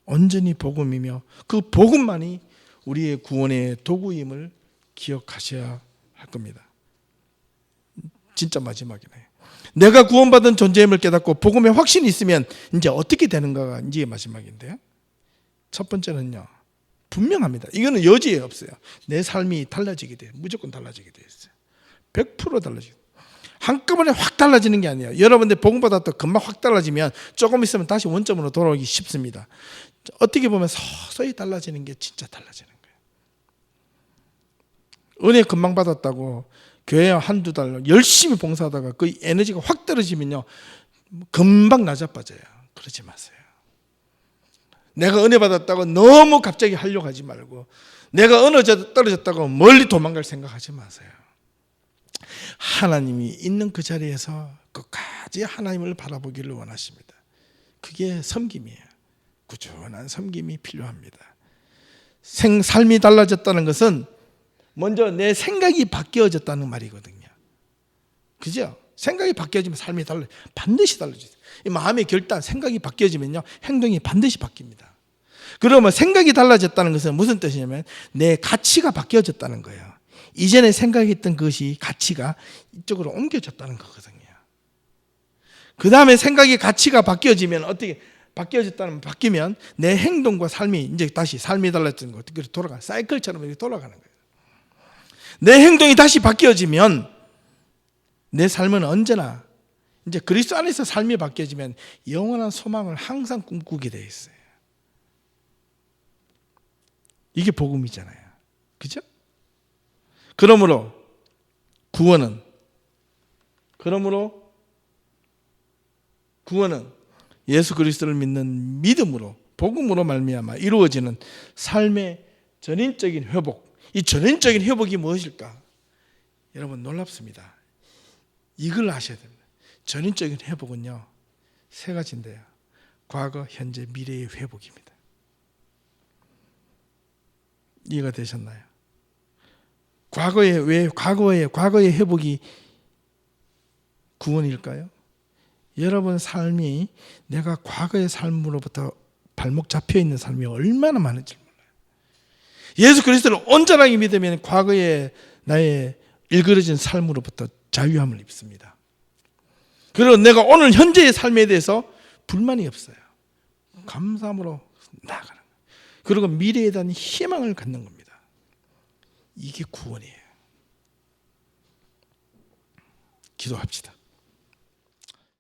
온전히 복음이며 그 복음만이 우리의 구원의 도구임을 기억하셔야 할 겁니다. 진짜 마지막이네요. 내가 구원받은 존재임을 깨닫고 복음에 확신이 있으면 이제 어떻게 되는가가 이제 마지막인데요. 첫 번째는요, 분명합니다. 이거는 여지에 없어요. 내 삶이 달라지게 돼요. 무조건 달라지게 되어 있어요. 100% 달라지게 돼요. 한꺼번에 확 달라지는 게 아니에요. 여러분들 복음 받았다 금방 확 달라지면 조금 있으면 다시 원점으로 돌아오기 쉽습니다. 어떻게 보면 서서히 달라지는 게 진짜 달라지는 거예요. 은혜 금방 받았다고 교회 한두 달 열심히 봉사하다가 그 에너지가 확 떨어지면요, 금방 낮아빠져요. 그러지 마세요. 내가 은혜 받았다고 너무 갑자기 하려고 하지 말고, 내가 어느 떨어졌다고 멀리 도망갈 생각하지 마세요. 하나님이 있는 그 자리에서 끝까지 하나님을 바라보기를 원하십니다. 그게 섬김이에요. 꾸준한 섬김이 필요합니다. 삶이 달라졌다는 것은 먼저 내 생각이 바뀌어졌다는 말이거든요. 그죠? 생각이 바뀌어지면 삶이 반드시 달라져요. 이 마음의 결단, 생각이 바뀌어지면요, 행동이 반드시 바뀝니다. 그러면 생각이 달라졌다는 것은 무슨 뜻이냐면 내 가치가 바뀌어졌다는 거예요. 이전에 생각했던 것이 가치가 이쪽으로 옮겨졌다는 거거든요. 그 다음에 생각이 가치가 바뀌어지면 어떻게 바뀌면 내 행동과 삶이 이제 다시 삶이 달라진 것, 돌아가 사이클처럼 이렇게 돌아가는 거예요. 내 행동이 다시 바뀌어지면 내 삶은 언제나 이제 그리스도 안에서 삶이 바뀌어지면 영원한 소망을 항상 꿈꾸게 돼 있어요. 이게 복음이잖아요. 그죠? 그러므로 구원은 예수 그리스도를 믿는 믿음으로, 복음으로 말미암아 이루어지는 삶의 전인적인 회복. 이 전인적인 회복이 무엇일까? 여러분 놀랍습니다. 이걸 아셔야 됩니다. 전인적인 회복은요, 세 가지인데요. 과거, 현재, 미래의 회복입니다. 이해가 되셨나요? 과거의 회복이 구원일까요? 여러분 삶이 내가 과거의 삶으로부터 발목 잡혀 있는 삶이 얼마나 많은지 몰라요. 예수 그리스도를 온전하게 믿으면 과거의 나의 일그러진 삶으로부터 자유함을 입습니다. 그리고 내가 오늘 현재의 삶에 대해서 불만이 없어요. 감사함으로 나아가는 거예요. 그리고 미래에 대한 희망을 갖는 겁니다. 이게 구원이에요. 기도합시다.